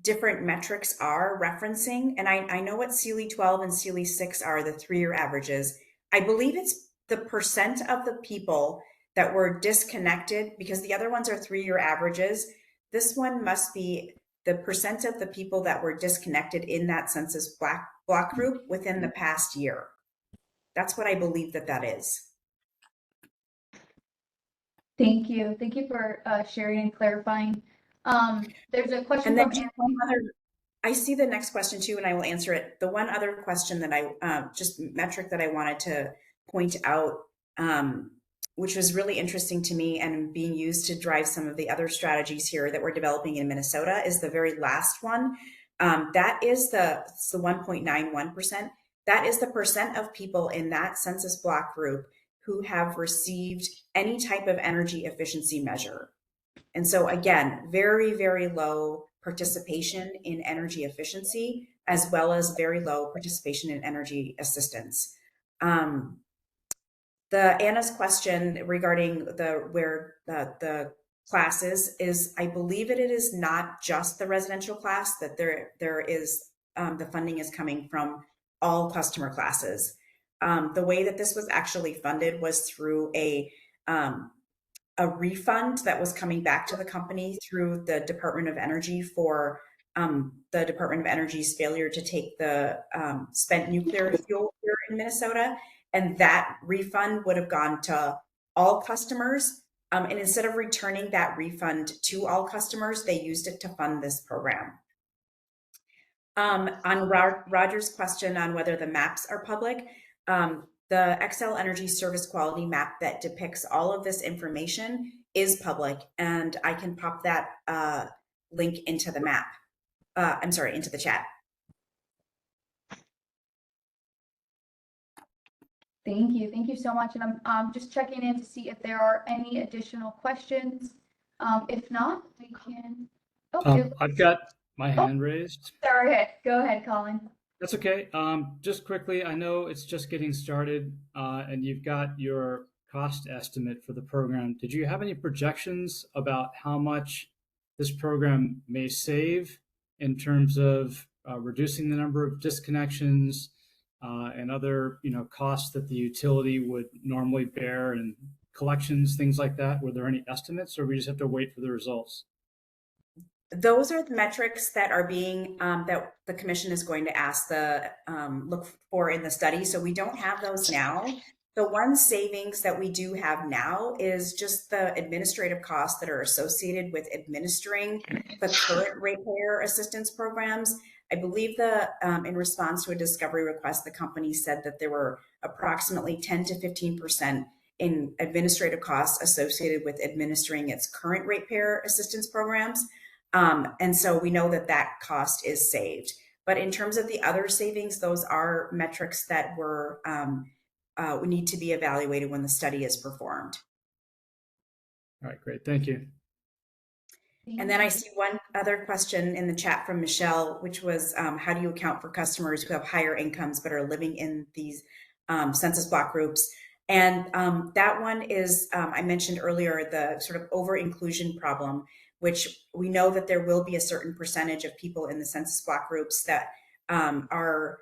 different metrics are referencing. And I know what Sealy 12 and Sealy 6 are, the 3-year averages. I believe it's the percent of the people that were disconnected, because the other ones are 3-year averages. This one must be the percent of the people that were disconnected in that census block group within the past year. That's what I believe that is. Thank you. Thank you for sharing and clarifying. There's a question And then from one other, I see the next question too, and I will answer it. The one other question that I, just metric that I wanted to point out, which was really interesting to me and being used to drive some of the other strategies here that we're developing in Minnesota, is the very last one. That is it's the 1.91%. That is the percent of people in that census block group who have received any type of energy efficiency measure. And so again, very, very low participation in energy efficiency, as well as very low participation in energy assistance. Anna's question regarding the classes is, I believe it is not just the residential class, that there is the funding is coming from all customer classes. The way that this was actually funded was through a refund that was coming back to the company through the Department of Energy for the Department of Energy's failure to take the spent nuclear fuel here in Minnesota. And that refund would have gone to all customers. And instead of returning that refund to all customers, they used it to fund this program. On Roger's question on whether the maps are public, the Xcel Energy Service Quality Map that depicts all of this information is public, and I can pop that link into the map. I'm sorry, into the chat. Thank you. Thank you so much. And I'm just checking in to see if there are any additional questions. If not, we can. I've got my hand raised. Sorry, go ahead, Colin. That's okay. Just quickly, I know it's just getting started, and you've got your cost estimate for the program. Did you have any projections about how much this program may save in terms of reducing the number of disconnections and other, costs that the utility would normally bear, and collections, things like that? Were there any estimates, or we just have to wait for the results? Those are the metrics that are being that the commission is going to ask look for in the study. So we don't have those now. The one savings that we do have now is just the administrative costs that are associated with administering the current ratepayer assistance programs. I believe in response to a discovery request, the company said that there were approximately 10 to 15% in administrative costs associated with administering its current ratepayer assistance programs. And so we know that cost is saved. But in terms of the other savings, those are metrics that we need to be evaluated when the study is performed. All right, great. Thank you. And then I see one other question in the chat from Michelle, which was, how do you account for customers who have higher incomes but are living in these census block groups? And that one is, I mentioned earlier, the sort of over-inclusion problem, which we know that there will be a certain percentage of people in the census block groups that are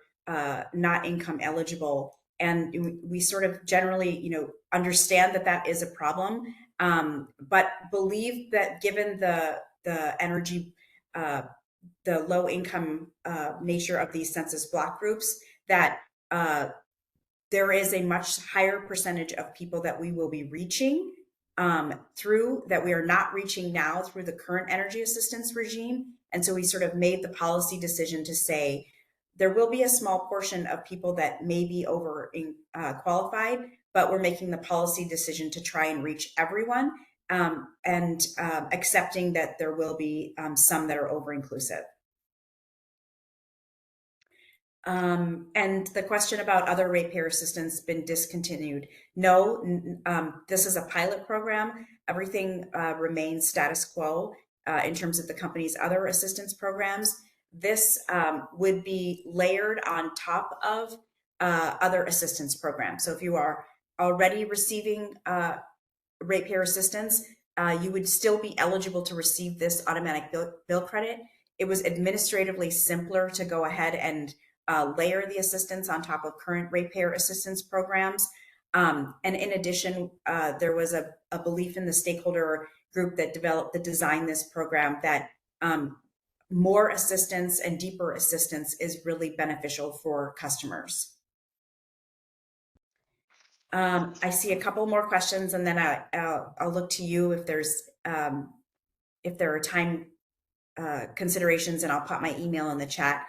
not income eligible. And we sort of generally, understand that is a problem, but believe that given the energy, the low income nature of these census block groups, that there is a much higher percentage of people that we will be reaching through that we are not reaching now through the current energy assistance regime. And so we sort of made the policy decision to say there will be a small portion of people that may be over qualified, but we're making the policy decision to try and reach everyone, and accepting that there will be some that are over inclusive. And the question about other ratepayer assistance been discontinued. No, this is a pilot program. Everything remains status quo in terms of the company's other assistance programs. This would be layered on top of other assistance programs. So if you are already receiving ratepayer assistance, you would still be eligible to receive this automatic bill credit. It was administratively simpler to go ahead and layer the assistance on top of current ratepayer assistance programs. And in addition, there was a belief in the stakeholder group that designed this program that more assistance and deeper assistance is really beneficial for customers. I see a couple more questions, and then I'll look to you if there are time considerations, and I'll pop my email in the chat.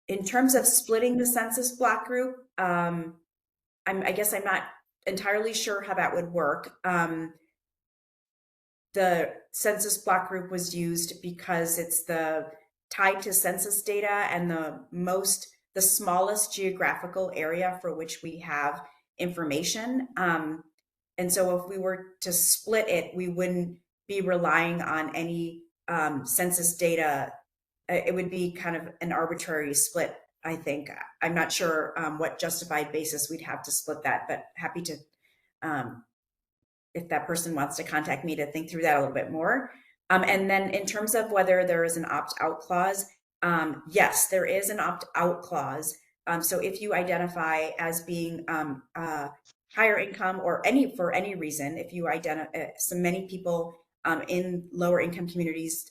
In terms of splitting the census block group, I guess I'm not entirely sure how that would work. The census block group was used because it's tied to census data and the smallest geographical area for which we have information. And so if we were to split it, we wouldn't be relying on any census data. It would be kind of an arbitrary split, I think. I'm not sure what justified basis we'd have to split that, but happy to, if that person wants to contact me to think through that a little bit more. And then in terms of whether there is an opt-out clause, yes, there is an opt-out clause. So if you identify as being higher income or for any reason, if you identify, so many people in lower income communities,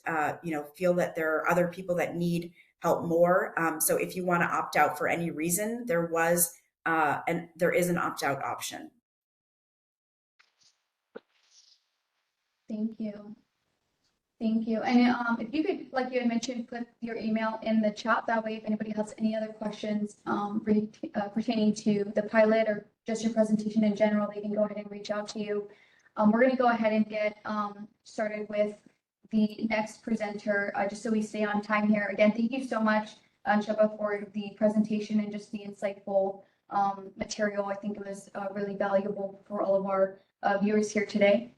feel that there are other people that need help more. So if you want to opt out for any reason, there is an opt-out option. Thank you. Thank you. And if you could, like you had mentioned, put your email in the chat. That way, if anybody has any other questions pertaining to the pilot or just your presentation in general, they can go ahead and reach out to you. We're going to go ahead and get started with the next presenter, just so we stay on time here. Again, thank you so much, Sheba, for the presentation and just the insightful material. I think it was really valuable for all of our viewers here today.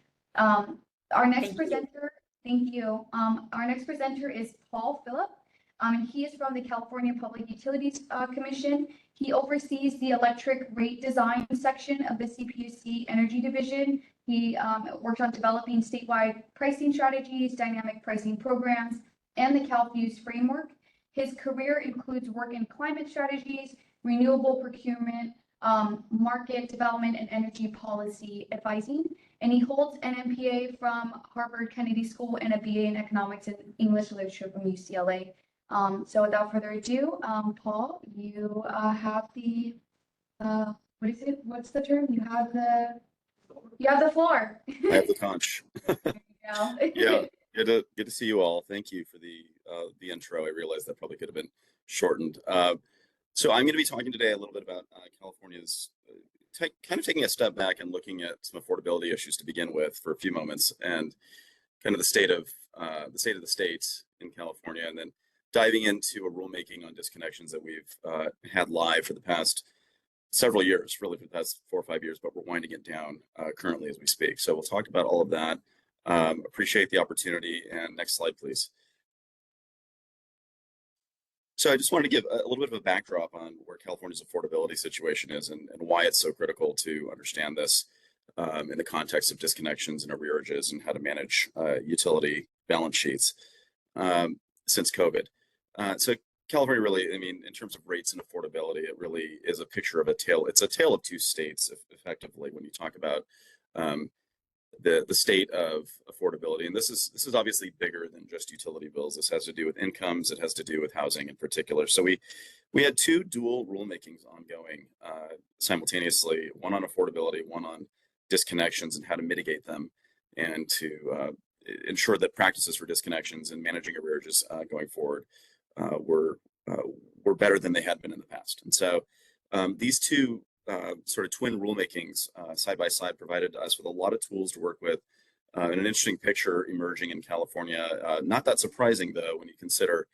Our next presenter, thank you. Our next presenter is Paul Phillip. He is from the California Public Utilities Commission. He oversees the electric rate design section of the CPUC Energy Division. He worked on developing statewide pricing strategies, dynamic pricing programs, and the CalFuse framework. His career includes work in climate strategies, renewable procurement, market development, and energy policy advising. And he holds an MPA from Harvard Kennedy School and a BA in economics and English literature from UCLA. So without further ado, Paul, you have the, what is it? What's the term? You have the floor. I have the conch. Yeah, good to see you all. Thank you for the intro. I realized that probably could have been shortened. So I'm going to be talking today a little bit about California's kind of taking a step back and looking at some affordability issues to begin with for a few moments, and kind of the state of the state in California, and then diving into a rulemaking on disconnections that we've had live for the past several years, really for the past 4 or 5 years, but we're winding it down currently as we speak. So we'll talk about all of that. Appreciate the opportunity. And next slide, please. So I just wanted to give a little bit of a backdrop on where California's affordability situation is and why it's so critical to understand this in the context of disconnections and arrearages and how to manage utility balance sheets since COVID. So California really, I mean, in terms of rates and affordability, it really is a picture of a tale. It's a tale of two states, effectively, when you talk about the state of affordability. And this is obviously bigger than just utility bills. This has to do with incomes. It has to do with housing in particular. So we had two dual rulemakings ongoing simultaneously, one on affordability, one on disconnections and how to mitigate them, and to ensure that practices for disconnections and managing arrearages going forward were better than they had been in the past. And so these two sort of twin rulemakings side by side provided us with a lot of tools to work with, and an interesting picture emerging in California. Not that surprising though, when you consider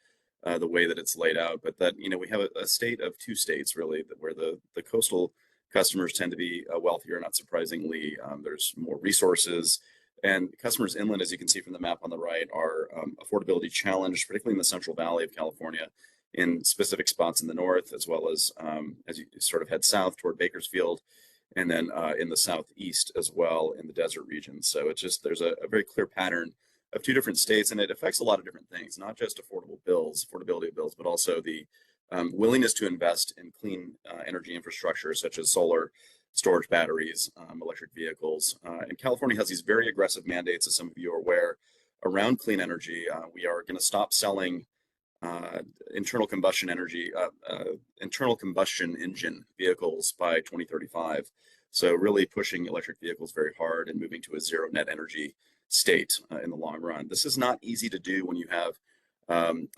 the way that it's laid out, but that, you know, we have a state of two states really, where the coastal customers tend to be wealthier. Not surprisingly, there's more resources, and customers inland, as you can see from the map on the right, are affordability challenged, particularly in the Central Valley of California, in specific spots in the north, as well as you sort of head south toward Bakersfield, and then in the southeast as well in the desert region. So it's just, there's a very clear pattern of two different states, and it affects a lot of different things, not just affordability of bills, but also the willingness to invest in clean energy infrastructure, such as solar, storage batteries, electric vehicles. And California has these very aggressive mandates, as some of you are aware, around clean energy. We are going to stop selling internal combustion engine vehicles by 2035. So really pushing electric vehicles very hard and moving to a zero net energy state in the long run. This is not easy to do when you have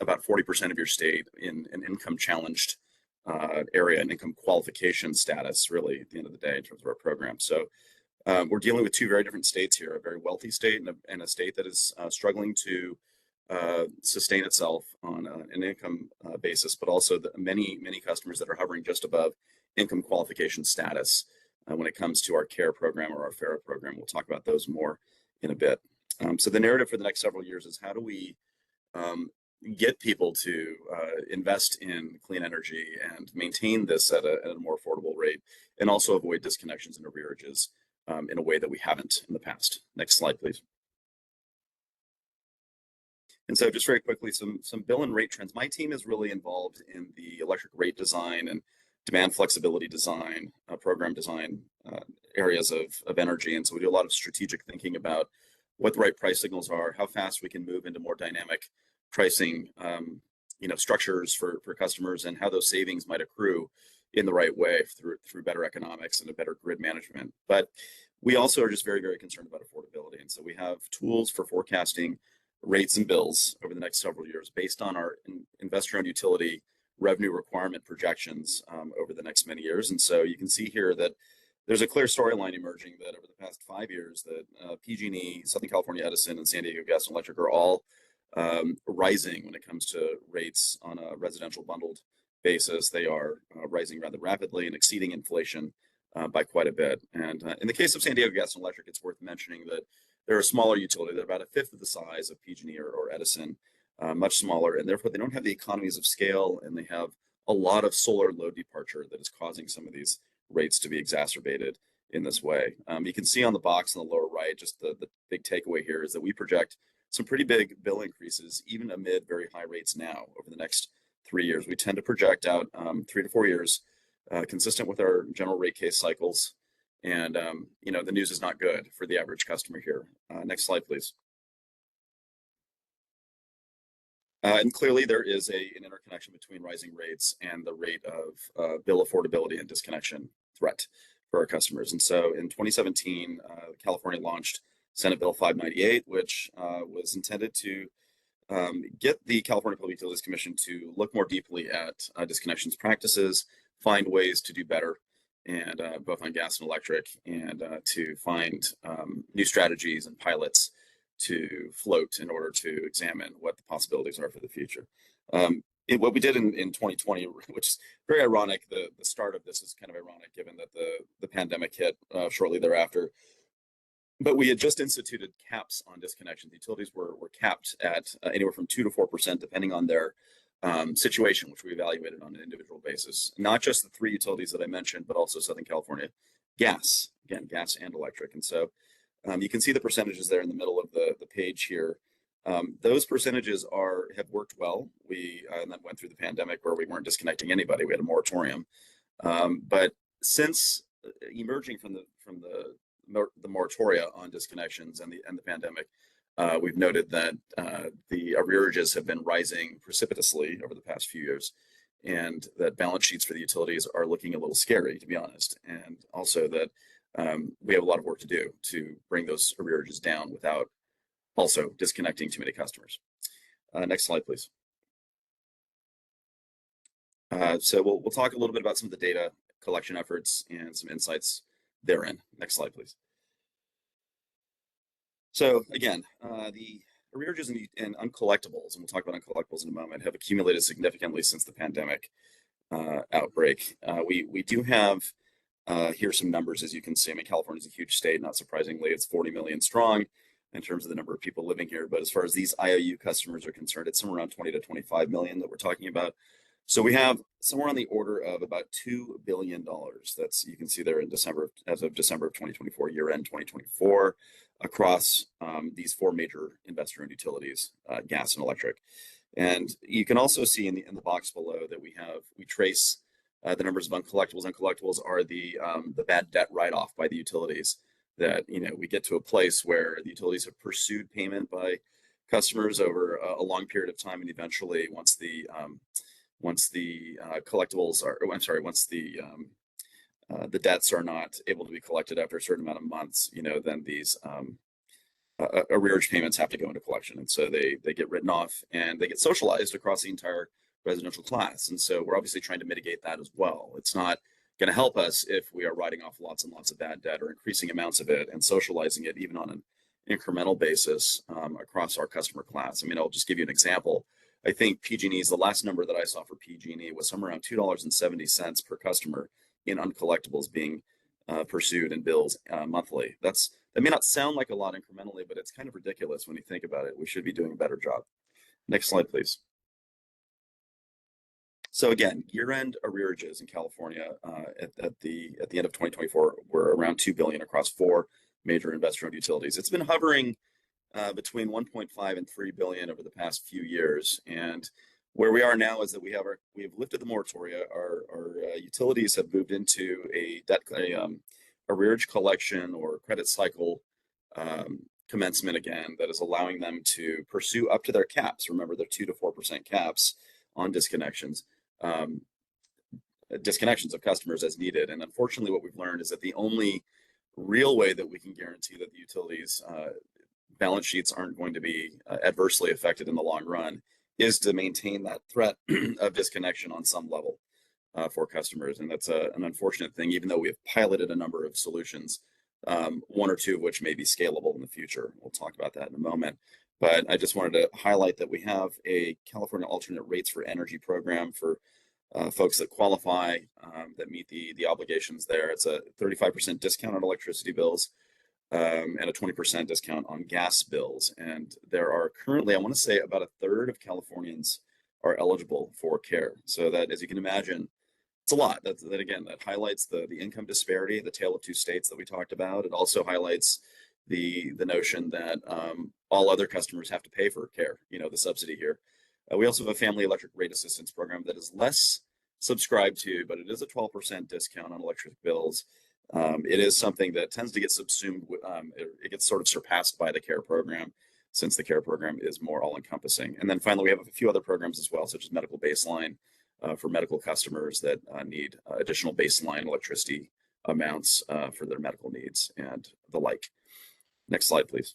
about 40% of your state in an income challenged area and income qualification status, really, at the end of the day, in terms of our program. So we're dealing with two very different states here, a very wealthy state and a state that is struggling to sustain itself on an income basis, but also many customers that are hovering just above income qualification status when it comes to our CARE program or our FARA program. We'll talk about those more in a bit. So the narrative for the next several years is, how do we get people to invest in clean energy and maintain this at a more affordable rate, and also avoid disconnections and arrearages in a way that we haven't in the past. Next slide, please. And so just very quickly, some bill and rate trends. My team is really involved in the electric rate design and demand flexibility design, program design areas of energy. And so we do a lot of strategic thinking about what the right price signals are, how fast we can move into more dynamic pricing structures for customers, and how those savings might accrue in the right way through better economics and a better grid management. But we also are just very, very concerned about affordability. And so we have tools for forecasting rates and bills over the next several years based on our investor-owned utility revenue requirement projections over the next many years. And so you can see here that there's a clear storyline emerging that over the past 5 years that PG&E, Southern California Edison, and San Diego Gas and Electric are all rising when it comes to rates on a residential bundled basis. They are rising rather rapidly and exceeding inflation by quite a bit. And in the case of San Diego Gas and Electric, it's worth mentioning that they're a smaller utility. They're about a fifth of the size of PG&E or Edison, much smaller, and therefore they don't have the economies of scale, and they have a lot of solar load departure that is causing some of these rates to be exacerbated in this way. You can see on the box on the lower right, just the big takeaway here is that we project some pretty big bill increases, even amid very high rates now over the next 3 years. We tend to project out 3 to 4 years, consistent with our general rate case cycles. And, the news is not good for the average customer here. Next slide, please. And clearly there is an interconnection between rising rates and the rate of bill affordability and disconnection threat for our customers. And so in 2017, California launched Senate Bill 598, which was intended to get the California Public Utilities Commission to look more deeply at disconnections practices, find ways to do better, and both on gas and electric, and to find new strategies and pilots to float in order to examine what the possibilities are for the future. What we did in 2020, which is very ironic, the start of this is kind of ironic given that the pandemic hit shortly thereafter. But we had just instituted caps on disconnections. Utilities were capped at anywhere from 2 to 4%, depending on their situation, which we evaluated on an individual basis. Not just the 3 utilities that I mentioned, but also Southern California Gas, again, gas and electric. And so you can see the percentages there in the middle of the page here. Those percentages have worked well. We then went through the pandemic where we weren't disconnecting anybody. We had a moratorium. But since emerging from the the moratoria on disconnections and the pandemic, we've noted that the arrearages have been rising precipitously over the past few years, and that balance sheets for the utilities are looking a little scary, to be honest. And also that we have a lot of work to do to bring those arrearages down without also disconnecting too many customers. Next slide, please. So we'll talk a little bit about some of the data collection efforts and some insights therein. Next slide, please. So again, the arrearages and uncollectibles, and we'll talk about uncollectibles in a moment, have accumulated significantly since the pandemic outbreak. We do have here some numbers, as you can see. I mean, California is a huge state. Not surprisingly, it's 40 million strong in terms of the number of people living here. But as far as these IOU customers are concerned, it's somewhere around 20 to 25 million that we're talking about. So we have somewhere on the order of about $2 billion. That's, you can see there in December, as of December of 2024, year end 2024, across these four major investor-owned utilities, gas and electric. And you can also see in the box below that we trace the numbers of uncollectibles. Uncollectibles are the bad debt write-off by the utilities. That, you know, we get to a place where the utilities have pursued payment by customers over a long period of time, and eventually, once the collectibles are, I'm sorry, once the debts are not able to be collected after a certain amount of months, you know, then these arrearage payments have to go into collection, and so they get written off and they get socialized across the entire residential class. And so we're obviously trying to mitigate that as well. It's not going to help us if we are writing off lots and lots of bad debt or increasing amounts of it and socializing it even on an incremental basis across our customer class. I mean, I'll just give you an example. I think PG&E's, the last number that I saw for PG&E was somewhere around $2.70 per customer in uncollectibles being pursued in bills monthly. That may not sound like a lot incrementally, but it's kind of ridiculous when you think about it. We should be doing a better job. Next slide, please. So again, year-end arrearages in California at the end of 2024 were around $2 billion across four major investor-owned utilities. It's been hovering between 1.5 and 3 billion over the past few years. And where we are now is that we have lifted the moratoria. Our utilities have moved into a arrearage collection or credit cycle commencement again that is allowing them to pursue up to their caps. Remember, they're 2 to 4% caps on disconnections of customers as needed. And unfortunately, what we've learned is that the only real way that we can guarantee that the utilities balance sheets aren't going to be adversely affected in the long run is to maintain that threat of disconnection on some level for customers. And that's an unfortunate thing, even though we have piloted a number of solutions, one or two of which may be scalable in the future. We'll talk about that in a moment. But I just wanted to highlight that we have a California alternate rates for energy program for folks that qualify, that meet the obligations there. It's a 35% discount on electricity bills and a 20% discount on gas bills. And there are currently, I want to say, about a third of Californians are eligible for care. So that, as you can imagine, it's a lot. That again, that highlights the income disparity, the tale of two states that we talked about. It also highlights the notion that all other customers have to pay for care, you know, the subsidy here. We also have a family electric rate assistance program that is less subscribed to, but it is a 12% discount on electric bills. It is something that tends to get subsumed, it gets sort of surpassed by the care program, since the care program is more all-encompassing. And then finally, we have a few other programs as well, such as medical baseline for medical customers that need additional baseline electricity amounts for their medical needs and the like. Next slide, please.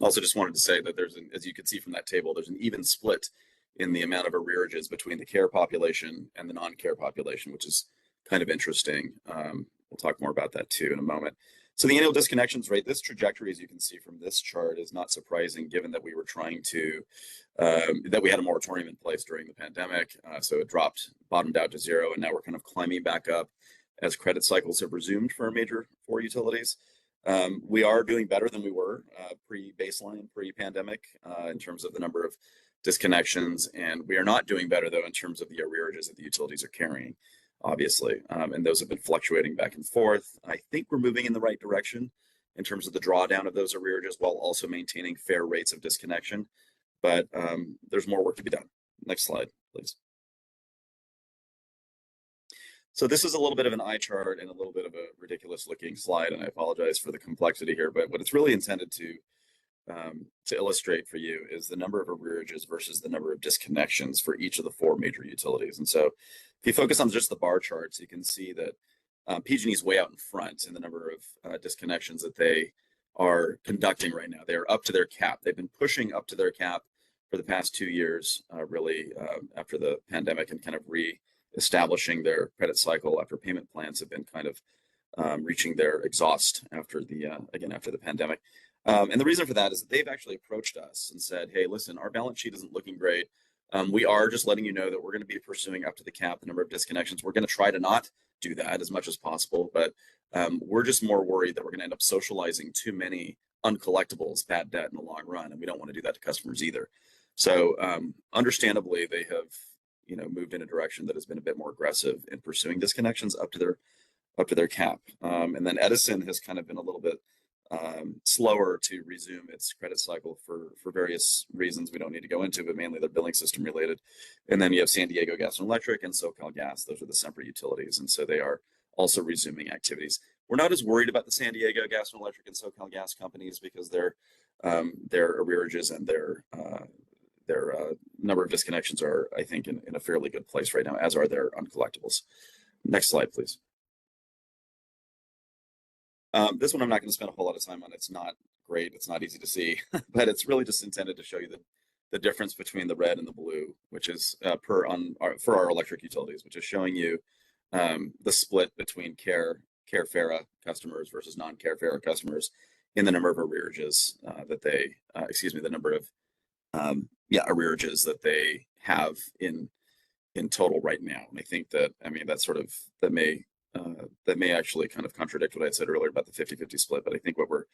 Also just wanted to say that there's, as you can see from that table, there's an even split in the amount of arrearages between the care population and the non-care population, which is kind of interesting. We'll talk more about that too in a moment. So the annual disconnections rate, this trajectory, as you can see from this chart, is not surprising given that we were trying to, that we had a moratorium in place during the pandemic. So it bottomed out to zero, and now we're kind of climbing back up as credit cycles have resumed for our major four utilities. We are doing better than we were pre-baseline, pre-pandemic in terms of the number of disconnections, and we are not doing better though in terms of the arrearages that the utilities are carrying, obviously, and those have been fluctuating back and forth. I think we're moving in the right direction in terms of the drawdown of those arrearages while also maintaining fair rates of disconnection, but there's more work to be done. Next slide, please. So this is a little bit of an eye chart and a little bit of a ridiculous looking slide, and I apologize for the complexity here, but what it's really intended to illustrate for you is the number of arrearages versus the number of disconnections for each of the 4 major utilities. And so if you focus on just the bar charts, you can see that PG&E is way out in front in the number of disconnections that they are conducting right now. They're up to their cap. They've been pushing up to their cap for the past 2 years, really after the pandemic, and kind of re-establishing their credit cycle after payment plans have been kind of reaching their exhaust after the pandemic. And the reason for that is that they've actually approached us and said, hey, listen, our balance sheet isn't looking great. We are just letting you know that we're going to be pursuing up to the cap the number of disconnections. We're going to try to not do that as much as possible, but we're just more worried that we're going to end up socializing too many uncollectibles, bad debt in the long run, and we don't want to do that to customers either. So understandably, they have moved in a direction that has been a bit more aggressive in pursuing disconnections up to their cap. And then Edison has kind of been a little bit slower to resume its credit cycle for various reasons we don't need to go into, but mainly they're billing system related. And then you have San Diego Gas and Electric and SoCal Gas. Those are the separate utilities, and so they are also resuming activities. We're not as worried about the San Diego Gas and Electric and SoCal Gas companies because their arrearages and their number of disconnections are, I think, in a fairly good place right now, as are their uncollectibles. Next slide, please. This one I'm not going to spend a whole lot of time on. It's not great. It's not easy to see, but it's really just intended to show you the difference between the red and the blue, which is for our electric utilities, which is showing you the split between CARE-FARA customers versus non-CARE-FARA customers in the number of arrearages the number of arrearages that they have in total right now. And I think that, that may actually kind of contradict what I said earlier about the 50-50 split. But I think what we're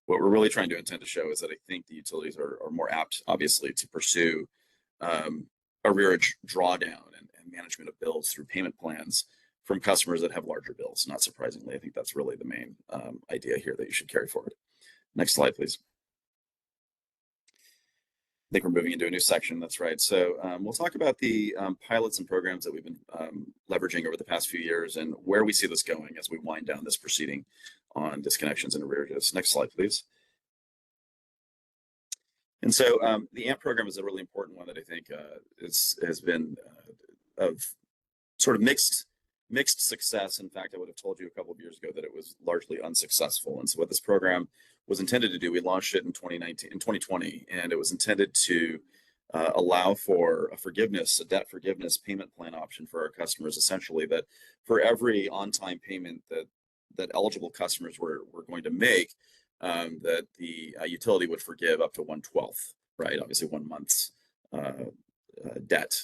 really trying to intend to show is that I think the utilities are more apt, obviously, to pursue arrearage drawdown and management of bills through payment plans from customers that have larger bills. Not surprisingly, I think that's really the main idea here that you should carry forward. Next slide, please. I think we're moving into a new section. That's right. So we'll talk about the pilots and programs that we've been leveraging over the past few years and where we see this going as we wind down this proceeding on disconnections and arrearages. Next slide, please. And so the AMP program is a really important one that I think has been of sort of mixed success. In fact, I would have told you a couple of years ago that it was largely unsuccessful. And so what this program was intended to do, we launched it in 2020, and it was intended to allow for a debt forgiveness payment plan option for our customers, essentially, that for every on-time payment that eligible customers were going to make, that the utility would forgive up to 1/12, right? Obviously 1 month's debt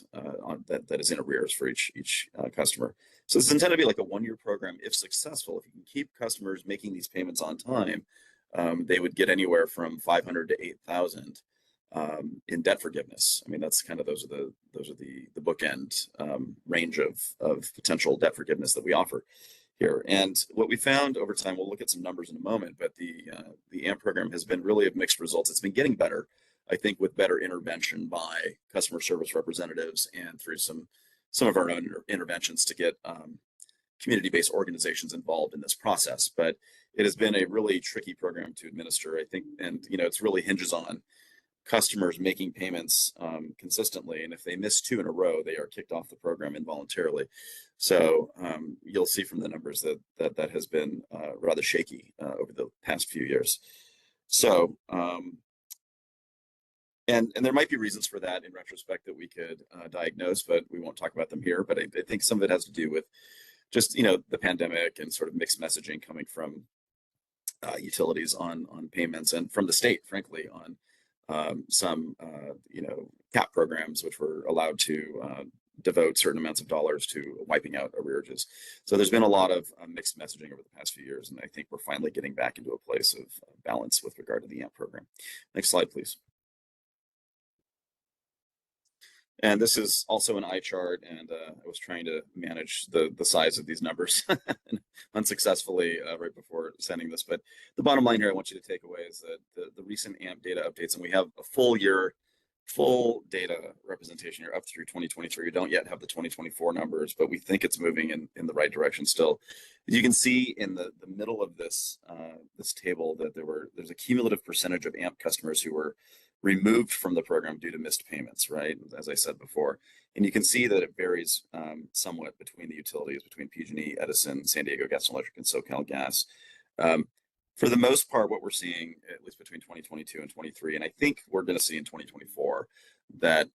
that is in arrears for each customer. So this is intended to be like a 1-year program. If successful, if you can keep customers making these payments on time, they would get anywhere from $500 to $8,000 in debt forgiveness. I mean, that's kind of those are the bookend range of potential debt forgiveness that we offer here. And what we found over time, we'll look at some numbers in a moment, but the AMP program has been really of mixed results. It's been getting better, I think, with better intervention by customer service representatives and through some of our own interventions to get community-based organizations involved in this process. But it has been a really tricky program to administer, I think, and it's really hinges on customers making payments consistently, and if they miss 2 in a row, they are kicked off the program involuntarily. So you'll see from the numbers that has been rather shaky over the past few years. So and there might be reasons for that in retrospect that we could diagnose, but we won't talk about them here. But I think some of it has to do with just the pandemic and sort of mixed messaging coming from utilities on payments, and from the state, frankly, on some cap programs which were allowed to devote certain amounts of dollars to wiping out arrearages. So there's been a lot of mixed messaging over the past few years, and I think we're finally getting back into a place of balance with regard to the AMP program. Next slide, please. And this is also an eye chart, and I was trying to manage the size of these numbers unsuccessfully right before sending this. But the bottom line here I want you to take away is that the recent AMP data updates, and we have a full year full data representation here up through 2023. We don't yet have the 2024 numbers, but we think it's moving in the right direction still. You can see in the middle of this this table that there's a cumulative percentage of AMP customers who were removed from the program due to missed payments, right? As I said before. And you can see that it varies somewhat between the utilities, between PG&E, Edison, San Diego Gas and Electric, and SoCal Gas. For the most part, what we're seeing, at least between 2022 and 23, and I think we're going to see in 2024, that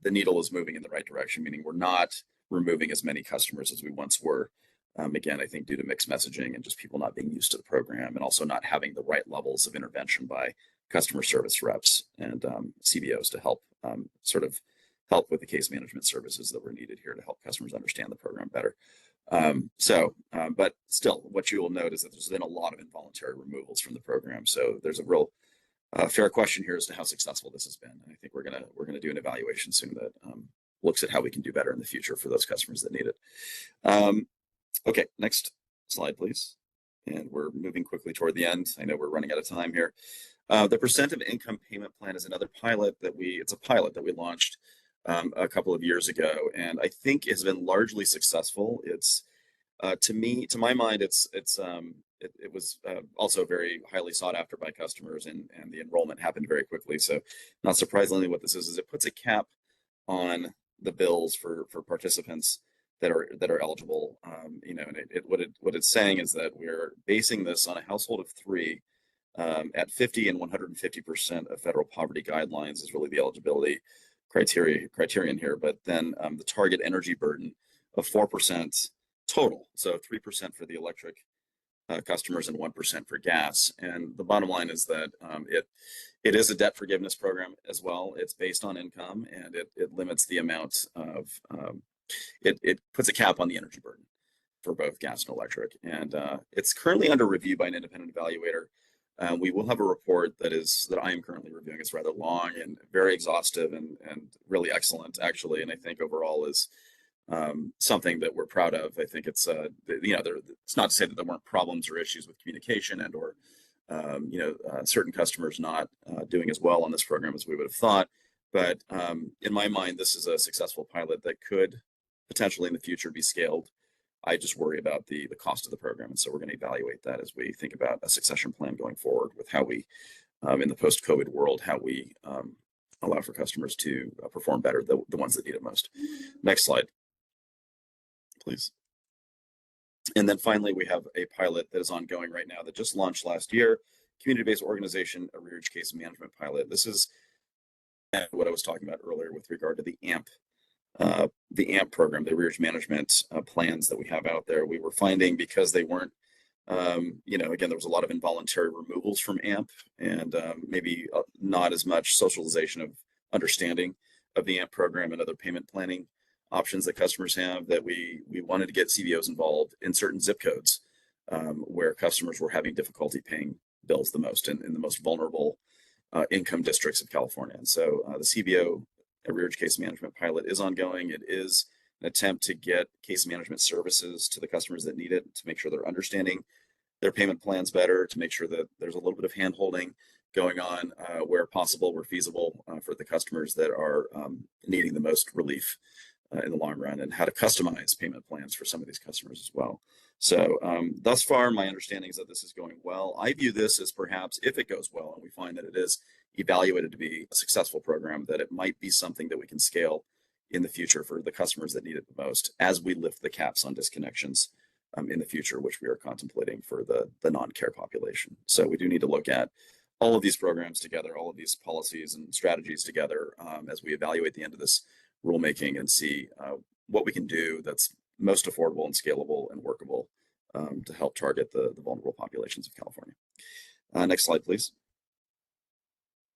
the needle is moving in the right direction, meaning we're not removing as many customers as we once were. Again, I think due to mixed messaging and just people not being used to the program, and also not having the right levels of intervention by customer service reps and CBOs to help sort of help with the case management services that were needed here to help customers understand the program better. But still, what you will note is that there's been a lot of involuntary removals from the program. So there's a real fair question here as to how successful this has been. And I think we're gonna do an evaluation soon that looks at how we can do better in the future for those customers that need it. Okay, next slide, please. And we're moving quickly toward the end. I know we're running out of time here. The percent of income payment plan is another pilot it's a pilot that we launched a couple of years ago, and I think has been largely successful. It's to my mind, it was also very highly sought after by customers, and the enrollment happened very quickly. So, not surprisingly, what this is it puts a cap on the bills for participants that are eligible. You know, and what it's saying is that we're basing this on a household of 3 at 50 and 150% of federal poverty guidelines is really the eligibility criterion here. But then the target energy burden of 4% total, so 3% for the electric customers and 1% for gas. And the bottom line is that it is a debt forgiveness program as well. It's based on income, and it limits the amount of it puts a cap on the energy burden for both gas and electric. And it's currently under review by an independent evaluator. We will have a report that I am currently reviewing. It's rather long and very exhaustive and really excellent, actually. And I think overall is something that we're proud of. I think it's it's not to say that there weren't problems or issues with communication and or certain customers not doing as well on this program as we would have thought. But in my mind, this is a successful pilot that could potentially in the future be scaled. I just worry about the cost of the program. And so we're going to evaluate that as we think about a succession plan going forward with how we, in the post-COVID world, how we allow for customers to perform better, the ones that need it most. Next slide, please. And then finally, we have a pilot that is ongoing right now that just launched last year, community-based organization arrearage case management pilot. This is what I was talking about earlier with regard to the AMP program, the arrearage management plans that we have out there. We were finding because they weren't, again, there was a lot of involuntary removals from AMP and maybe not as much socialization of understanding of the AMP program and other payment planning options that customers have, that we wanted to get CBOs involved in certain zip codes where customers were having difficulty paying bills the most in the most vulnerable income districts of California. And so the CBO arrearage case management pilot is ongoing. It is an attempt to get case management services to the customers that need it, to make sure they're understanding their payment plans better, to make sure that there's a little bit of hand-holding going on where possible, where feasible for the customers that are needing the most relief in the long run, and how to customize payment plans for some of these customers as well. So thus far, my understanding is that this is going well. I view this as perhaps, if it goes well and we find that it is evaluated to be a successful program, that it might be something that we can scale in the future for the customers that need it the most as we lift the caps on disconnections in the future, which we are contemplating for the non-care population. So we do need to look at all of these programs together, all of these policies and strategies together as we evaluate the end of this rulemaking and see what we can do that's most affordable and scalable and workable to help target the vulnerable populations of California. Next slide, please.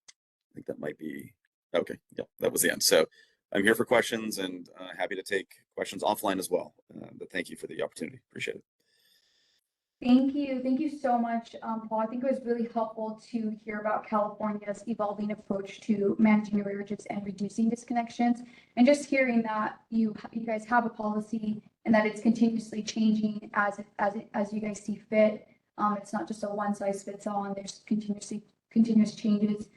I think that might be, okay, yeah, that was the end. So I'm here for questions and happy to take questions offline as well. But thank you for the opportunity, appreciate it. Thank you so much, Paul. I think it was really helpful to hear about California's evolving approach to managing arrearages and reducing disconnections, and just hearing that you guys have a policy and that it's continuously changing as you guys see fit. It's not just a one size fits all, and there's continuous changes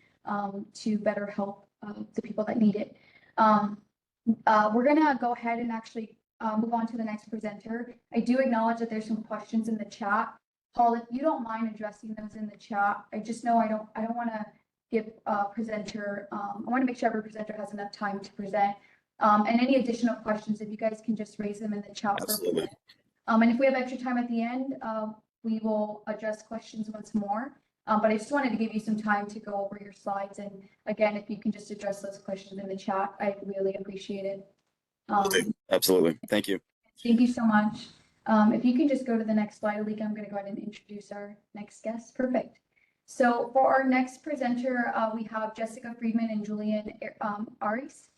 to better help the people that need it. We're gonna go ahead and actually move on to the next presenter. I do acknowledge that there's some questions in the chat. Paul, if you don't mind addressing those in the chat, I just know I don't want to give a presenter, I want to make sure every presenter has enough time to present. And any additional questions, if you guys can just raise them in the chat. Absolutely. And if we have extra time at the end, we will address questions once more. But I just wanted to give you some time to go over your slides. And again, if you can just address those questions in the chat, I'd really appreciate it. Absolutely. Thank you. Thank you so much. If you can just go to the next slide, Alika, I'm going to go ahead and introduce our next guest. Perfect. So for our next presenter, we have Jessica Friedman and Julian Aris.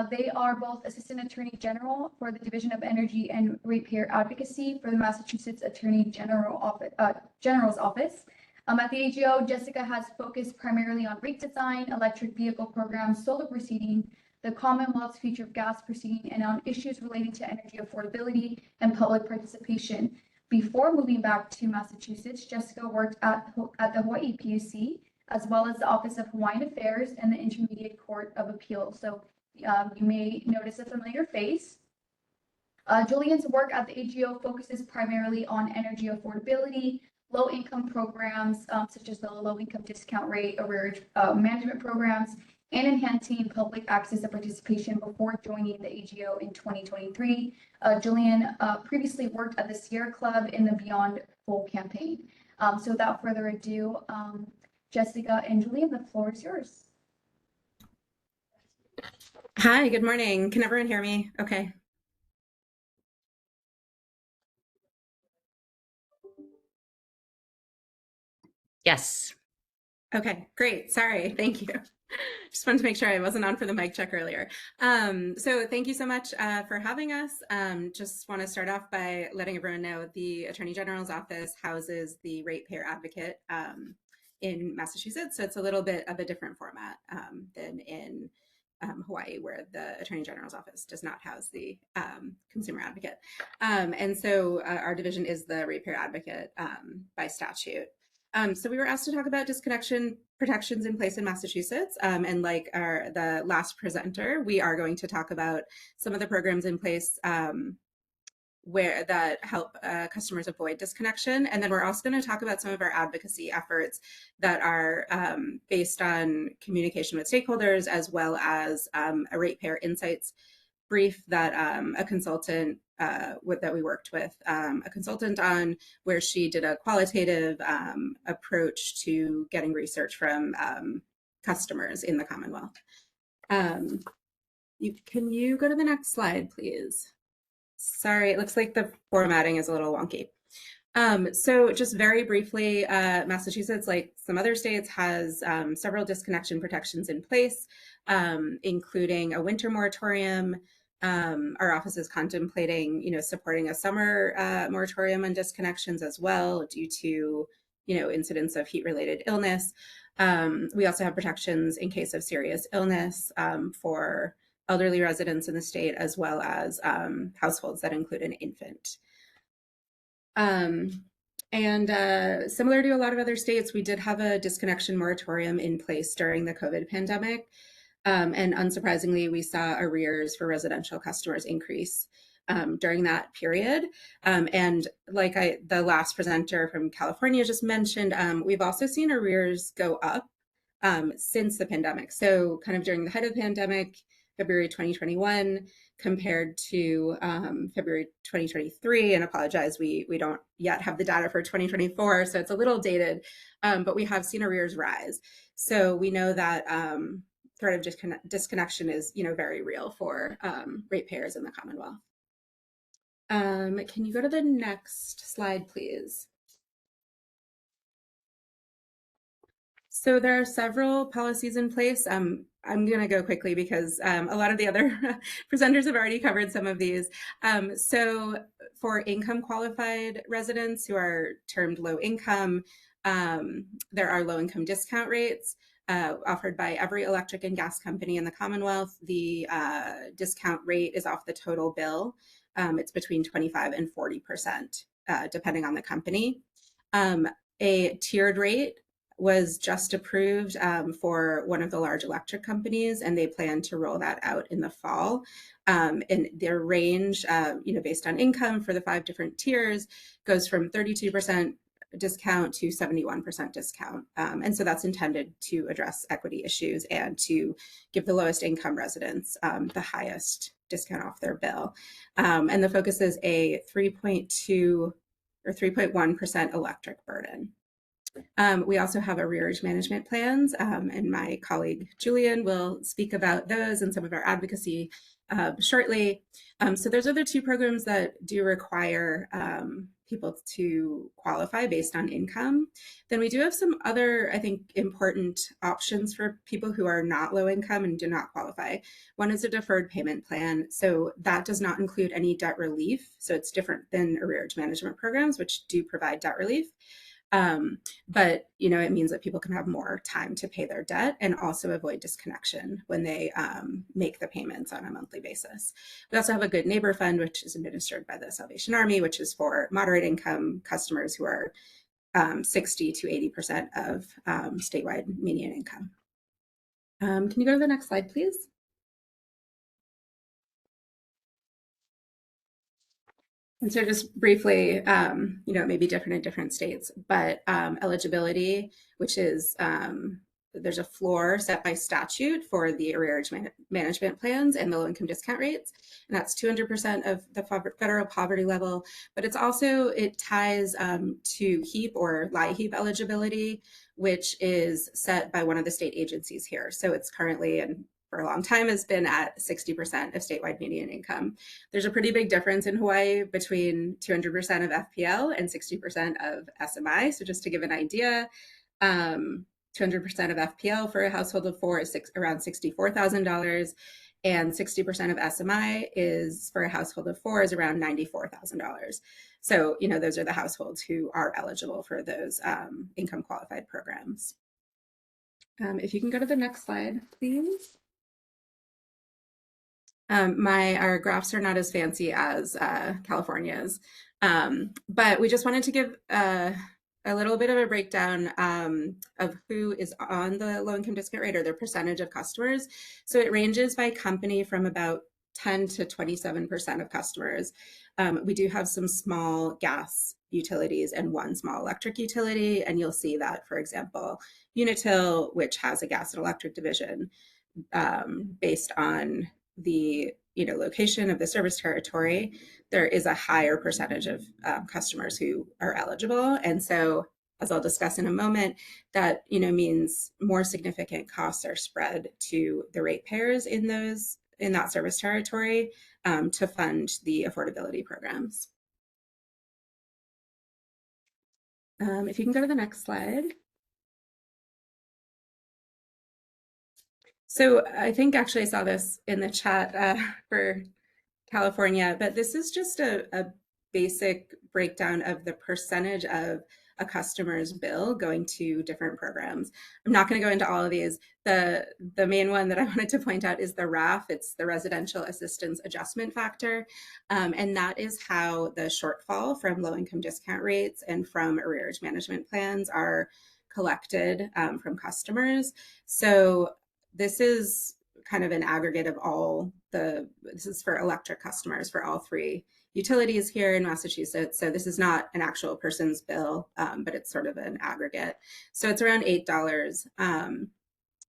They are both Assistant Attorney General for the Division of Energy and Ratepayer Advocacy for the Massachusetts Attorney General's Office. At the AGO, Jessica has focused primarily on rate design, electric vehicle programs, solar proceeding, the Commonwealth's future of gas proceeding, and on issues relating to energy affordability and public participation. Before moving back to Massachusetts, Jessica worked at the Hawaii PUC, as well as the Office of Hawaiian Affairs and the Intermediate Court of Appeal. So you may notice a familiar face. Julian's work at the AGO focuses primarily on energy affordability, low-income programs, such as the low-income discount rate, arrearage management programs, and enhancing public access and participation before joining the AGO in 2023. Julian previously worked at the Sierra Club in the Beyond Full campaign. So without further ado, Jessica and Julian, the floor is yours. Hi, good morning. Can everyone hear me? Okay. Yes. Okay, great. Sorry. Thank you. Just wanted to make sure I wasn't on for the mic check earlier. So thank you so much for having us. Just want to start off by letting everyone know the Attorney General's office houses the ratepayer advocate in Massachusetts. So it's a little bit of a different format than in Hawaii, where the Attorney General's office does not house the consumer advocate. And so our division is the ratepayer advocate by statute. So we were asked to talk about disconnection protections in place in Massachusetts. And like the last presenter, we are going to talk about some of the programs in place where that help customers avoid disconnection. And then we're also going to talk about some of our advocacy efforts that are based on communication with stakeholders, as well as a ratepayer insights brief that a consultant that we worked with a consultant on, where she did a qualitative approach to getting research from customers in the Commonwealth. Can you go to the next slide, please? Sorry, it looks like the formatting is a little wonky. So just very briefly, Massachusetts, like some other states, has several disconnection protections in place, including a winter moratorium. Our office is contemplating, supporting a summer moratorium on disconnections as well, due to, incidents of heat-related illness. We also have protections in case of serious illness for elderly residents in the state, as well as households that include an infant. Similar to a lot of other states, we did have a disconnection moratorium in place during the COVID pandemic. And unsurprisingly, we saw arrears for residential customers increase during that period. And like the last presenter from California just mentioned, we've also seen arrears go up since the pandemic. So kind of during the height of the pandemic, February 2021, compared to February 2023, and apologize, we don't yet have the data for 2024, so it's a little dated, but we have seen arrears rise. So we know that threat of disconnection is, very real for ratepayers in the Commonwealth. Can you go to the next slide, please? So there are several policies in place. I'm going to go quickly because a lot of the other presenters have already covered some of these. So for income qualified residents who are termed low income, there are low income discount rates offered by every electric and gas company in the Commonwealth. The discount rate is off the total bill. It's between 25 and 40%, depending on the company. A tiered rate was just approved for one of the large electric companies, and they plan to roll that out in the fall. And their range, based on income for the 5 different tiers, goes from 32% discount to 71% discount. And so that's intended to address equity issues and to give the lowest income residents the highest discount off their bill. And the focus is a 3.2 or 3.1% electric burden. We also have arrearage management plans, and my colleague Julian will speak about those and some of our advocacy shortly. So those are the 2 programs that do require people to qualify based on income. Then we do have some other, I think, important options for people who are not low income and do not qualify. One is a deferred payment plan. So that does not include any debt relief. So it's different than arrearage management programs, which do provide debt relief. But it means that people can have more time to pay their debt and also avoid disconnection when they make the payments on a monthly basis. We also have a Good Neighbor Fund, which is administered by the Salvation Army, which is for moderate income customers who are 60 to 80% of statewide median income. Can you go to the next slide, please? And so just briefly, it may be different in different states, but eligibility, which is there's a floor set by statute for the arrearage management plans and the low income discount rates. And that's 200% of the federal poverty level, but it ties to HEAP or LIHEAP eligibility, which is set by one of the state agencies here. So it's currently, and for a long time, has been at 60% of statewide median income. There's a pretty big difference in Hawaii between 200% of FPL and 60% of SMI. So just to give an idea, 200% of FPL for a household of 4 is around $64,000, and 60% of SMI is for a household of 4 is around $94,000. So, those are the households who are eligible for those income qualified programs. If you can go to the next slide, please. Our graphs are not as fancy as California's, but we just wanted to give a little bit of a breakdown of who is on the low income discount rate or their percentage of customers. So it ranges by company from about 10 to 27% of customers. We do have some small gas utilities and one small electric utility, and you'll see that, for example, Unitil, which has a gas and electric division, based on the location of the service territory, there is a higher percentage of customers who are eligible. And so, as I'll discuss in a moment, that means more significant costs are spread to the ratepayers in that service territory to fund the affordability programs. If you can go to the next slide. So I think actually I saw this in the chat for California, but this is just a basic breakdown of the percentage of a customer's bill going to different programs. I'm not going to go into all of these. The main one that I wanted to point out is the RAF. It's the Residential Assistance Adjustment Factor. And that is how the shortfall from low income discount rates and from arrearage management plans are collected from customers. So this is kind of an aggregate of this is for electric customers for all 3 utilities here in Massachusetts. So this is not an actual person's bill, but it's sort of an aggregate. So it's around $8.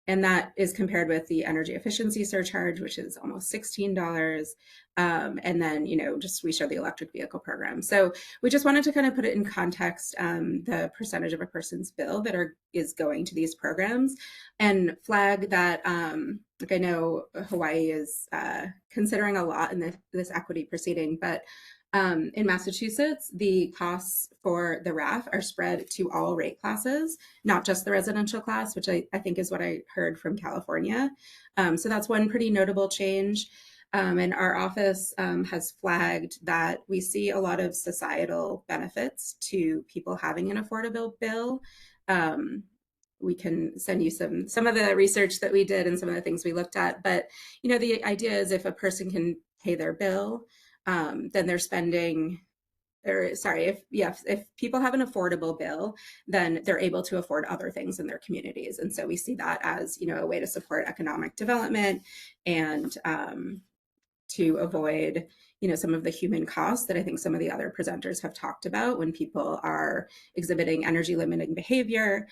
And that is compared with the energy efficiency surcharge, which is almost $16. And then, we show the electric vehicle program. So we just wanted to kind of put it in context, the percentage of a person's bill that is going to these programs, and flag that, I know Hawaii is considering a lot in this equity proceeding, but in Massachusetts, the costs for the RAF are spread to all rate classes, not just the residential class, which I think is what I heard from California. So that's one pretty notable change. And our office has flagged that we see a lot of societal benefits to people having an affordable bill. We can send you some of the research that we did and some of the things we looked at. But, the idea is if a person can pay their bill, then they're spending or sorry, if people have an affordable bill, then they're able to afford other things in their communities. And so we see that as, a way to support economic development and to avoid, some of the human costs that I think some of the other presenters have talked about when people are exhibiting energy limiting behavior,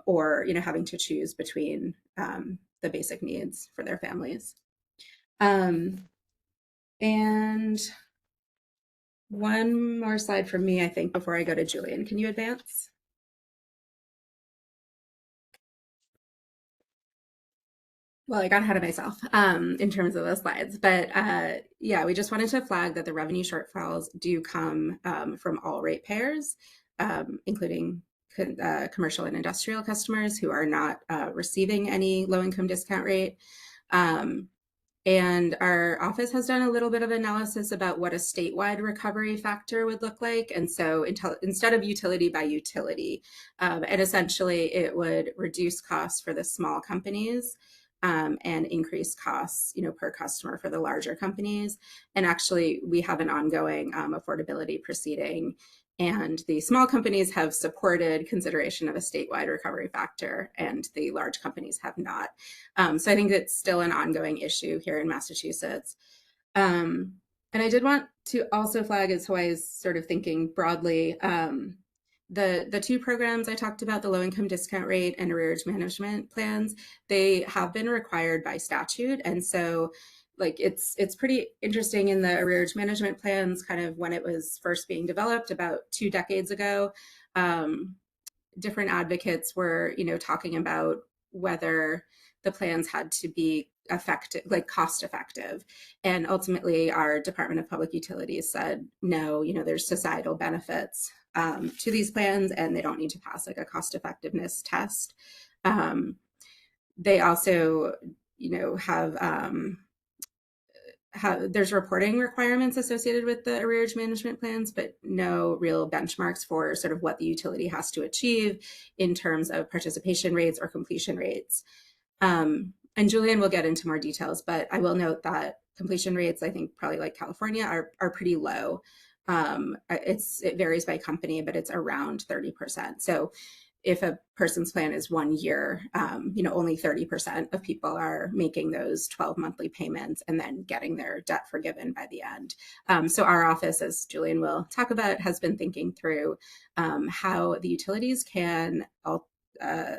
or, having to choose between the basic needs for their families. And one more slide from me, I think, before I go to Julian. Can you advance? Well, I got ahead of myself in terms of the slides, but yeah, we just wanted to flag that the revenue shortfalls do come from all ratepayers, including commercial and industrial customers who are not receiving any low-income discount rate. And our office has done a little bit of analysis about what a statewide recovery factor would look like. And so instead of utility by utility, and essentially it would reduce costs for the small companies and increase costs, per customer for the larger companies. And actually, we have an ongoing affordability proceeding, and the small companies have supported consideration of a statewide recovery factor, and the large companies have not. So I think it's still an ongoing issue here in Massachusetts. And I did want to also flag, as Hawaii is sort of thinking broadly, the two programs I talked about, the low-income discount rate and arrearage management plans, they have been required by statute. And so it's pretty interesting in the arrearage management plans, kind of when it was first being developed about 2 decades ago, different advocates were, talking about whether the plans had to be effective, cost effective. And ultimately our Department of Public Utilities said, no, there's societal benefits to these plans, and they don't need to pass a cost effectiveness test. They also, have there's reporting requirements associated with the arrearage management plans, but no real benchmarks for sort of what the utility has to achieve in terms of participation rates or completion rates. And Julian will get into more details, but I will note that completion rates, I think probably like California, are pretty low. It varies by company, but it's around 30%. So if a person's plan is 1 year, only 30% of people are making those 12 monthly payments and then getting their debt forgiven by the end. So our office, as Julian will talk about, has been thinking through how the utilities can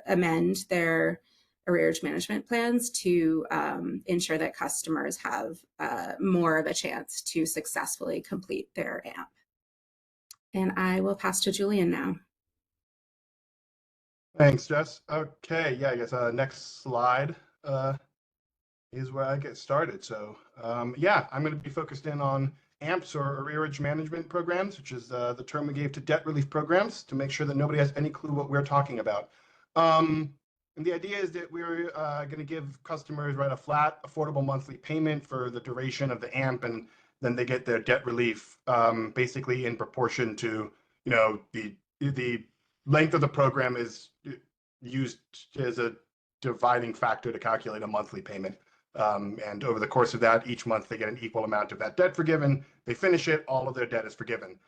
amend their arrearage management plans to ensure that customers have more of a chance to successfully complete their AMP. And I will pass to Julian now. Thanks, Jess. Okay, yeah, I guess next slide is where I get started. So yeah, I'm going to be focused in on AMPs, or arrearage management programs, which is the term we gave to debt relief programs, to make sure that nobody has any clue what we're talking about. And the idea is that we're going to give customers a flat, affordable monthly payment for the duration of the AMP, and then they get their debt relief basically in proportion to the length of the program is used as a dividing factor to calculate a monthly payment. And over the course of that, each month they get an equal amount of that debt forgiven. They finish it, all of their debt is forgiven.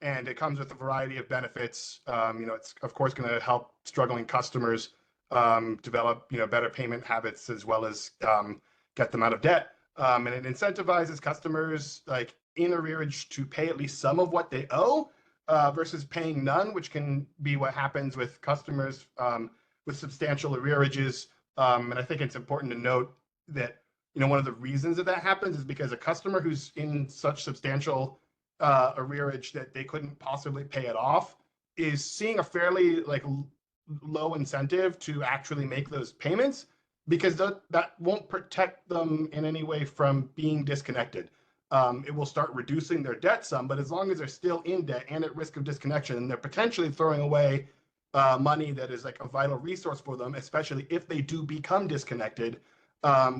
And it comes with a variety of benefits. It's of course going to help struggling customers develop better payment habits, as well as get them out of debt. And it incentivizes customers in arrearage to pay at least some of what they owe, versus paying none, which can be what happens with customers with substantial arrearages. And I think it's important to note that one of the reasons that happens is because a customer who's in such substantial arrearage that they couldn't possibly pay it off is seeing a fairly low incentive to actually make those payments, because that won't protect them in any way from being disconnected. It will start reducing their debt some, but as long as they're still in debt and at risk of disconnection, they're potentially throwing away money that is a vital resource for them, especially if they do become disconnected,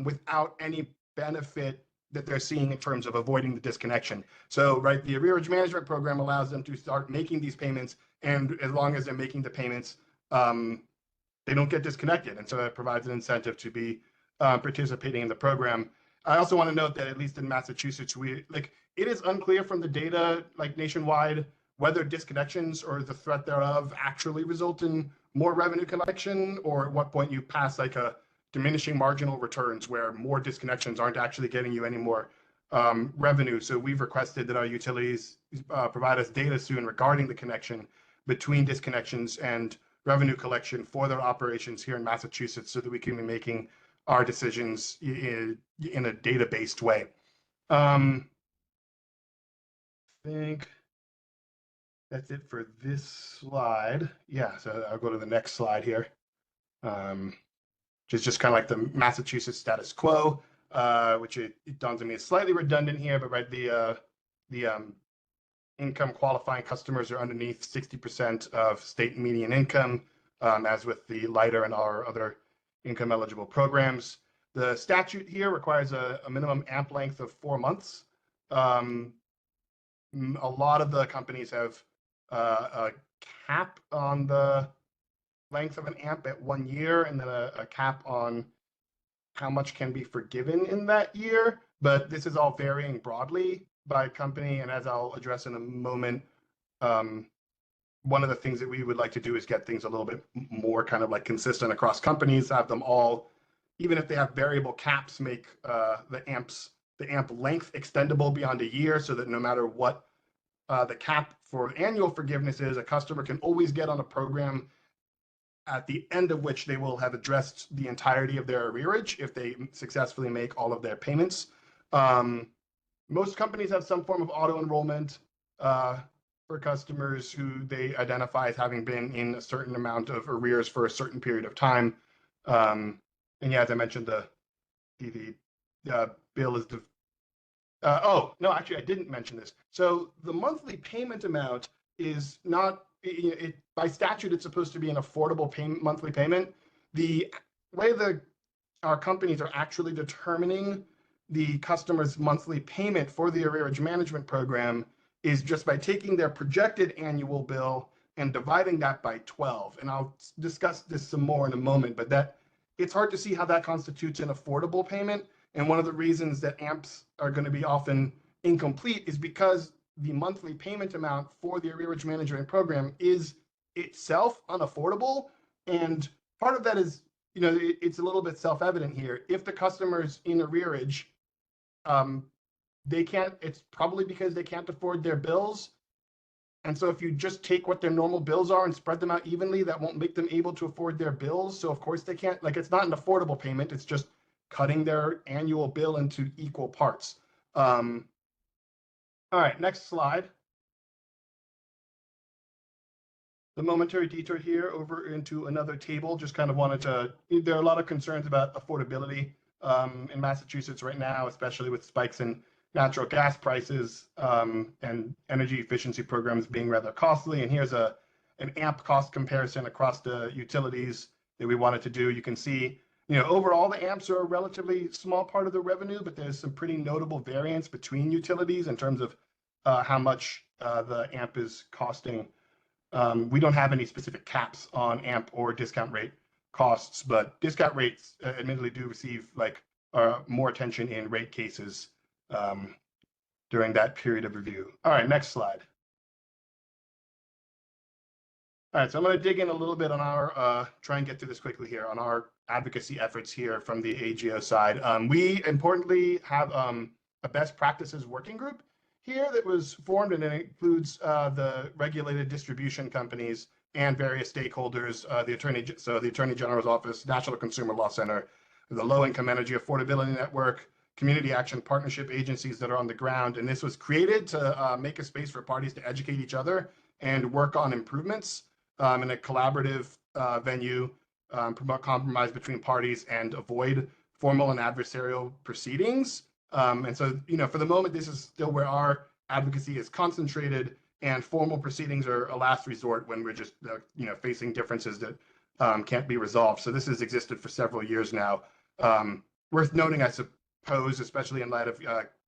without any benefit that they're seeing in terms of avoiding the disconnection. So, the arrearage management program allows them to start making these payments, and as long as they're making the payments, they don't get disconnected. And so that provides an incentive to be participating in the program. I also want to note that at least in Massachusetts, it is unclear from the data, like nationwide, whether disconnections or the threat thereof actually result in more revenue collection, or at what point you pass like a diminishing marginal returns where more disconnections aren't actually getting you any more revenue. So we've requested that our utilities provide us data soon regarding the connection between disconnections and revenue collection for their operations here in Massachusetts, so that we can be making our decisions in a data-based way. I think that's it for this slide. Yeah, so I'll go to the next slide here. Which is just kind of like the Massachusetts status quo, which it dawns on me is slightly redundant here, but right, the income qualifying customers are underneath 60% of state median income, as with the lighter and our other income eligible programs. The statute here requires a minimum AMP length of 4 months. A lot of the companies have a cap on the length of an AMP at 1 year, and then a cap on how much can be forgiven in that year. But this is all varying broadly by company, and as I'll address in a moment, one of the things that we would like to do is get things a little bit more kind of like consistent across companies, have them all, even if they have variable caps, make the AMP length extendable beyond a year, so that no matter what the cap for annual forgiveness is, a customer can always get on a program at the end of which they will have addressed the entirety of their arrearage if they successfully make all of their payments. Most companies have some form of auto enrollment for customers who they identify as having been in a certain amount of arrears for a certain period of time. And yeah, as I mentioned, the bill is oh, no, actually, I didn't mention this. So the monthly payment amount is not, by statute, it's supposed to be an affordable monthly payment. The way our companies are actually determining the customer's monthly payment for the arrearage management program is just by taking their projected annual bill and dividing that by 12. And I'll discuss this some more in a moment, but it's hard to see how that constitutes an affordable payment. And one of the reasons that AMPs are going to be often incomplete is because the monthly payment amount for the arrearage management program is itself unaffordable. And part of that is, it's a little bit self-evident here. If the customer's in arrearage, it's probably because they can't afford their bills. And so if you just take what their normal bills are and spread them out evenly, that won't make them able to afford their bills. So of course they can't, it's not an affordable payment. It's just cutting their annual bill into equal parts. All right, next slide. The momentary detour here over into another table. Just kind of wanted to, there are a lot of concerns about affordability in Massachusetts right now, especially with spikes in natural gas prices and energy efficiency programs being rather costly. And here's an AMP cost comparison across the utilities that we wanted to do. You can see, overall the AMPs are a relatively small part of the revenue, but there's some pretty notable variance between utilities in terms of how much the AMP is costing. We don't have any specific caps on AMP or discount rate costs, but discount rates admittedly do receive more attention in rate cases during that period of review. All right, next slide. All right, so I'm going to dig in a little bit on our, try and get through this quickly here, on our advocacy efforts here from the AGO side. We importantly have a best practices working group here that was formed, and it includes the regulated distribution companies and various stakeholders, the Attorney General's Office, National Consumer Law Center, the Low Income Energy Affordability Network, community action partnership agencies that are on the ground. And this was created to make a space for parties to educate each other and work on improvements in a collaborative venue, promote compromise between parties, and avoid formal and adversarial proceedings. And so, for the moment, this is still where our advocacy is concentrated, and formal proceedings are a last resort when we're just, facing differences that can't be resolved. So this has existed for several years now. Worth noting, I suppose, especially in light of,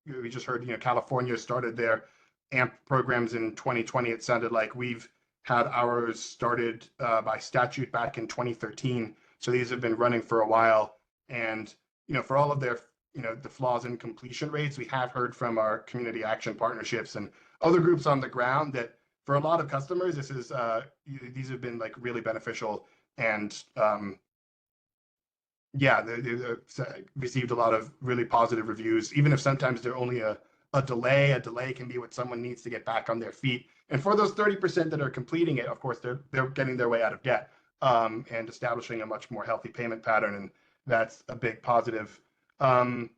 we just heard, California started their AMP programs in 2020. It sounded like we've had ours started by statute back in 2013. So these have been running for a while. And, for all of their the flaws in completion rates. We have heard from our community action partnerships and other groups on the ground that for a lot of customers, these have been like really beneficial, and yeah, they've received a lot of really positive reviews, even if sometimes they're only a delay. A delay can be what someone needs to get back on their feet. And for those 30% that are completing it, of course, they're getting their way out of debt, and establishing a much more healthy payment pattern, and that's a big positive. I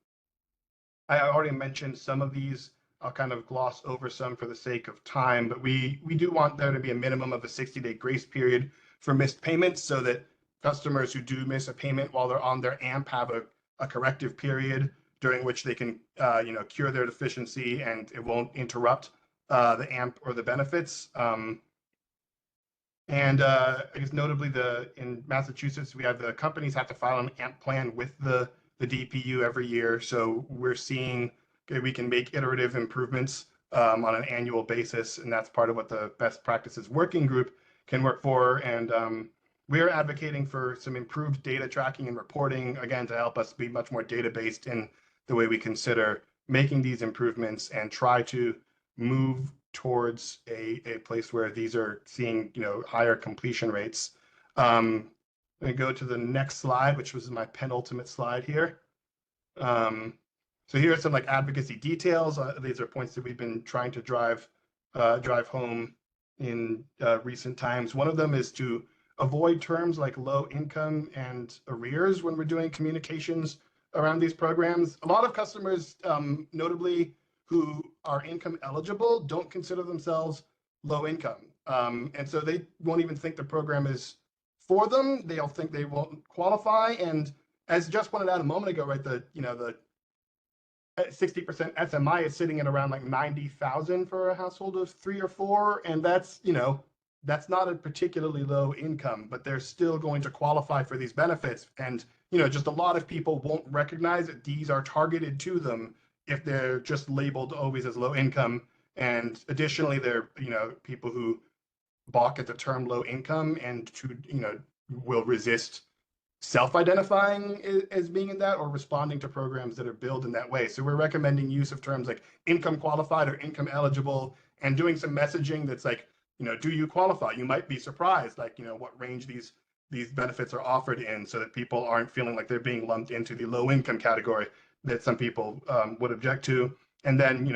already mentioned some of these. I'll kind of gloss over some for the sake of time, but we do want there to be a minimum of a 60-day grace period for missed payments, so that customers who do miss a payment while they're on their AMP have a corrective period during which they can cure their deficiency, and it won't interrupt the AMP or the benefits. And I guess notably, in Massachusetts, we have the companies have to file an AMP plan with the DPU every year. So we're seeing we can make iterative improvements on an annual basis, and that's part of what the best practices working group can work for. And we are advocating for some improved data tracking and reporting, again, to help us be much more data-based in the way we consider making these improvements and try to move towards a place where these are seeing higher completion rates. I'm going to go to the next slide, which was my penultimate slide here. So here are some like advocacy details. These are points that we've been trying to drive home in recent times. One of them is to avoid terms like low income and arrears when we're doing communications around these programs. A lot of customers, notably who are income eligible, don't consider themselves low income. And so they won't even think the program is for them. They'll think they won't qualify. And as just pointed out a moment ago, right, the 60% SMI is sitting at around like 90,000 for a household of 3 or 4. And that's not a particularly low income, but they're still going to qualify for these benefits. And, just a lot of people won't recognize that these are targeted to them if they're just labeled always as low income. And additionally, they're, people who balk at the term low income and will resist self-identifying as being in that or responding to programs that are billed in that way. So we're recommending use of terms like income qualified or income eligible, and doing some messaging that's like, do you qualify? You might be surprised, like, what range these benefits are offered in, so that people aren't feeling like they're being lumped into the low income category that some people would object to. And then,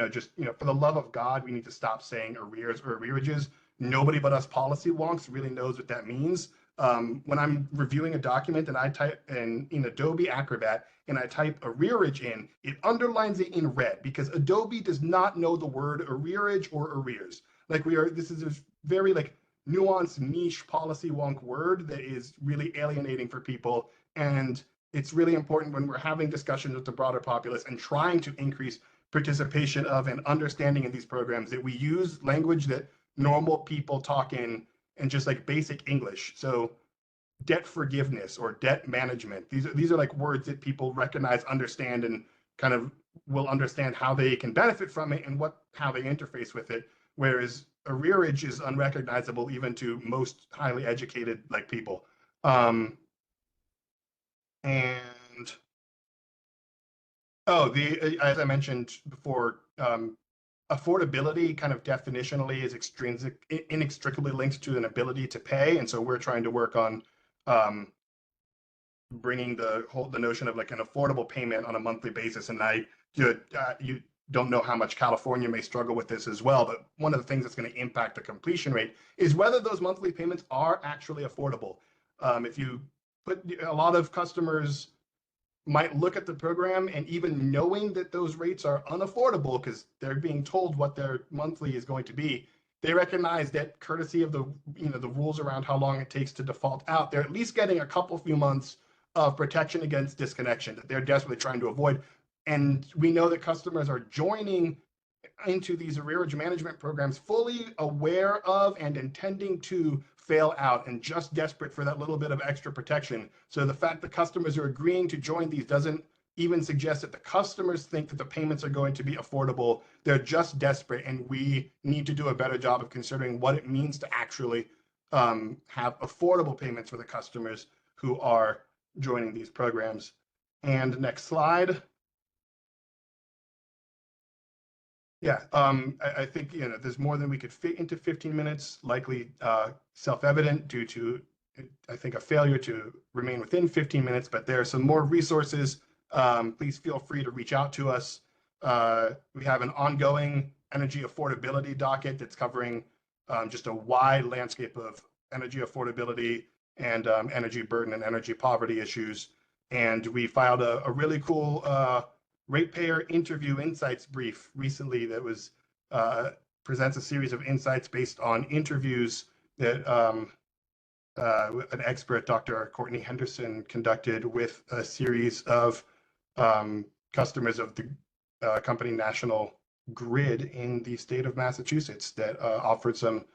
for the love of God, we need to stop saying arrears or arrearages. Nobody but us policy wonks really knows what that means. When I'm reviewing a document and I type in Adobe Acrobat and I type arrearage in, it underlines it in red because Adobe does not know the word arrearage or arrears. Like this is a very like nuanced niche policy wonk word that is really alienating for people. And it's really important when we're having discussions with the broader populace and trying to increase participation of and understanding in these programs that we use language that normal people talk in and just like basic English. So debt forgiveness or debt management, these are like words that people recognize, understand, and kind of will understand how they can benefit from it and how they interface with it. Whereas arrearage is unrecognizable even to most highly educated like people. As I mentioned before, affordability kind of definitionally is inextricably linked to an ability to pay. And so we're trying to work on bringing the notion of like an affordable payment on a monthly basis. And you don't know how much California may struggle with this as well, but one of the things that's going to impact the completion rate is whether those monthly payments are actually affordable. If you put a lot of customers might look at the program and even knowing that those rates are unaffordable because they're being told what their monthly is going to be, they recognize that courtesy of the rules around how long it takes to default out, they're at least getting a few months of protection against disconnection that they're desperately trying to avoid. And we know that customers are joining into these arrearage management programs fully aware of and intending to fail out and just desperate for that little bit of extra protection. So the fact that customers are agreeing to join these doesn't even suggest that the customers think that the payments are going to be affordable. They're just desperate, and we need to do a better job of considering what it means to actually have affordable payments for the customers who are joining these programs. And next slide. Yeah, I think, there's more than we could fit into 15 minutes, likely self-evident due to, I think, a failure to remain within 15 minutes, but there are some more resources. Please feel free to reach out to us. We have an ongoing energy affordability docket that's covering just a wide landscape of energy affordability and energy burden and energy poverty issues. And we filed a really cool ratepayer interview insights brief recently that was presents a series of insights based on interviews that an expert, Dr. Courtney Henderson, conducted with a series of customers of the company National Grid in the state of Massachusetts that offered some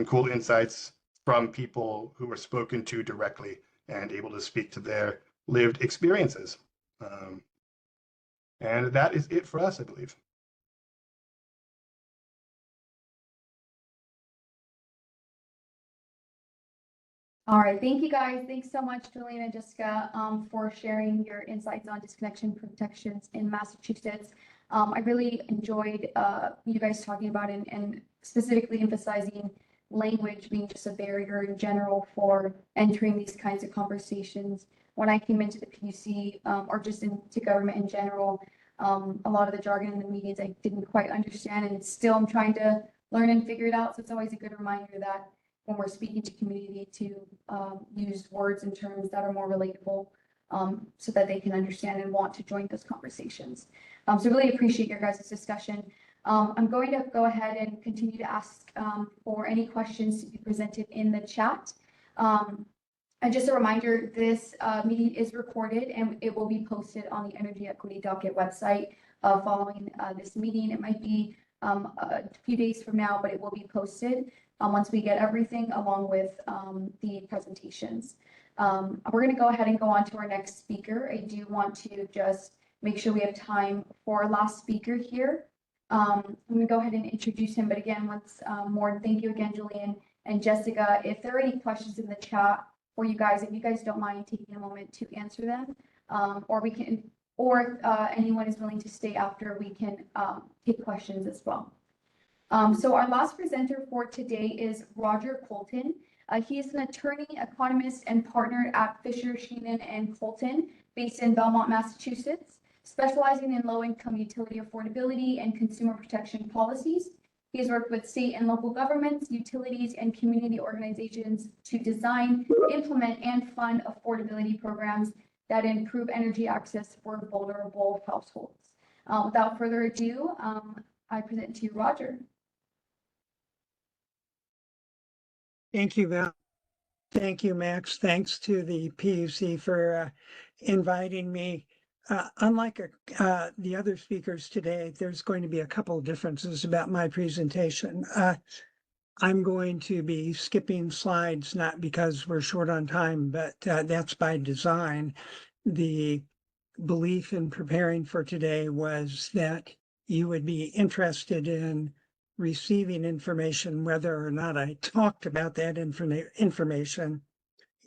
cool insights from people who were spoken to directly and able to speak to their lived experiences. And that is it for us, I believe. All right, thank you guys. Thanks so much, Julian and Jessica, for sharing your insights on disconnection protections in Massachusetts. I really enjoyed you guys talking about it and specifically emphasizing language being just a barrier in general for entering these kinds of conversations. When I came into the PUC or just into government in general, a lot of the jargon in the meetings I didn't quite understand, and still I'm trying to learn and figure it out. So it's always a good reminder that when we're speaking to community to use words and terms that are more relatable so that they can understand and want to join those conversations. So really appreciate your guys' discussion. I'm going to go ahead and continue to ask for any questions to be presented in the chat. And just a reminder, this meeting is recorded and it will be posted on the Energy Equity Docket website following this meeting. It might be a few days from now, but it will be posted once we get everything along with the presentations. We're going to go ahead and go on to our next speaker. I do want to just make sure we have time for our last speaker here. I'm going to go ahead and introduce him, but again, once more, thank you again, Julian and Jessica. If there are any questions in the chat for you guys, if you guys don't mind taking a moment to answer them, or if anyone is willing to stay after, we can take questions as well. So our last presenter for today is Roger Colton. He is an attorney, economist, and partner at Fisher, Sheehan Colton, based in Belmont, Massachusetts, specializing in low-income utility affordability and consumer protection policies. He has worked with state and local governments, utilities, and community organizations to design, implement, and fund affordability programs that improve energy access for vulnerable households. Without further ado, I present to you, Roger. Thank you, Val. Thank you, Max. Thanks to the PUC for inviting me. Unlike the other speakers today, there's going to be a couple of differences about my presentation. I'm going to be skipping slides, not because we're short on time, but that's by design. The belief in preparing for today was that you would be interested in receiving information, whether or not I talked about that information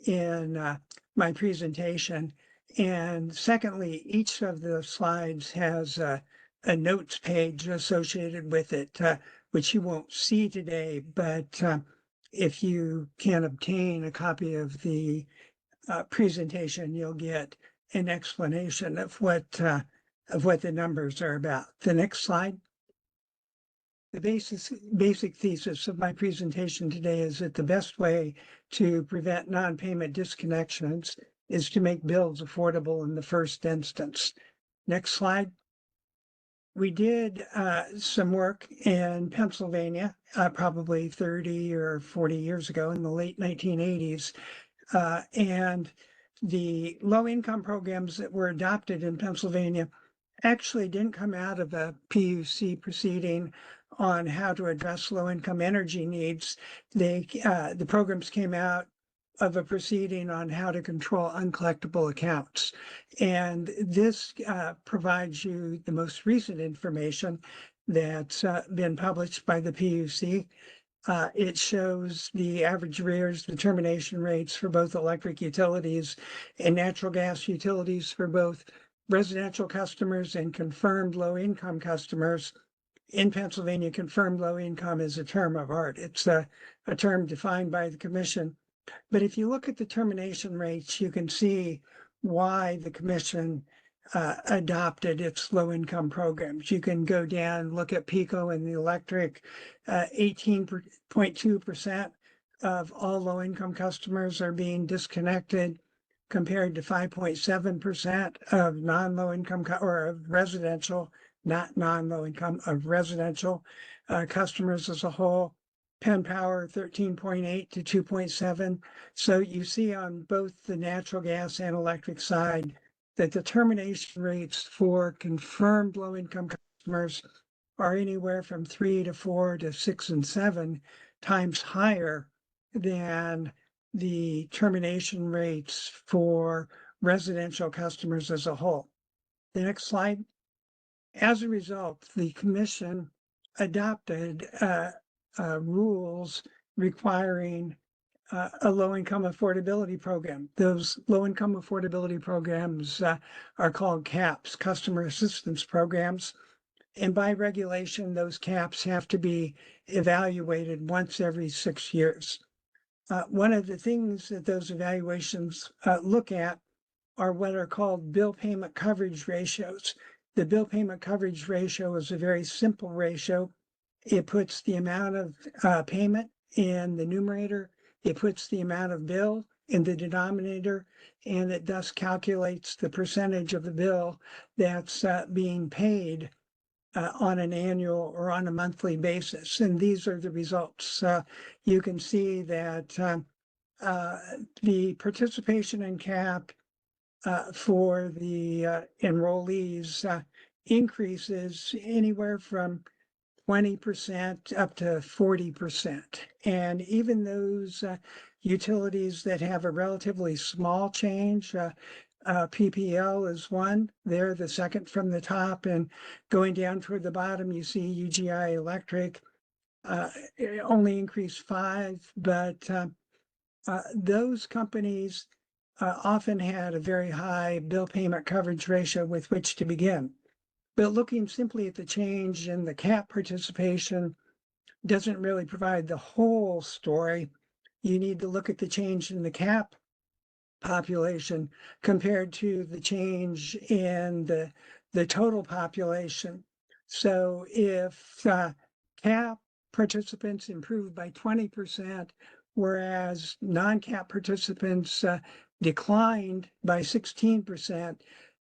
in my presentation. And secondly, each of the slides has a notes page associated with it, which you won't see today, but if you can obtain a copy of the presentation, you'll get an explanation of what the numbers are about. The next slide. The basic thesis of my presentation today is that the best way to prevent non-payment disconnections is to make bills affordable in the first instance. Next slide. We did some work in Pennsylvania, probably 30 or 40 years ago in the late 1980s. And the low-income programs that were adopted in Pennsylvania actually didn't come out of a PUC proceeding on how to address low-income energy needs. The programs came out of a proceeding on how to control uncollectible accounts. And this provides you the most recent information that's been published by the PUC. It shows the average arrears, the termination rates for both electric utilities and natural gas utilities for both residential customers and confirmed low-income customers. in Pennsylvania, confirmed low income is a term of art. It's a term defined by the commission. But if you look at the termination rates, you can see why the commission adopted its low income programs. You can go down and look at PICO and the electric. 18.2% of all low income customers are being disconnected, compared to 5.7% of non-low income or of residential, not non-low income, of residential customers as a whole. Penn Power 13.8 to 2.7. So you see on both the natural gas and electric side that the termination rates for confirmed low income customers are anywhere from 3 to 4 to 6 and 7 times higher than the termination rates for residential customers as a whole. The next slide. As a result, the commission adopted rules requiring a low-income affordability program. Those low-income affordability programs are called CAPS, Customer Assistance Programs. And by regulation, those CAPS have to be evaluated once every 6 years. One of the things that those evaluations look at are what are called bill payment coverage ratios. The bill payment coverage ratio is a very simple ratio. It puts the amount of payment in the numerator, it puts the amount of bill in the denominator, and it thus calculates the percentage of the bill that's being paid on an annual or on a monthly basis. And these are the results. You can see that the participation in CAP for the enrollees increases anywhere from 20% up to 40%. And even those utilities that have a relatively small change, PPL is one. They're the second from the top, and going down toward the bottom, you see UGI Electric it only increased 5, but those companies often had a very high bill payment coverage ratio with which to begin. But looking simply at the change in the CAP participation doesn't really provide the whole story. You need to look at the change in the CAP population compared to the change in the total population. So if CAP participants improved by 20%, whereas non-CAP participants declined by 16%,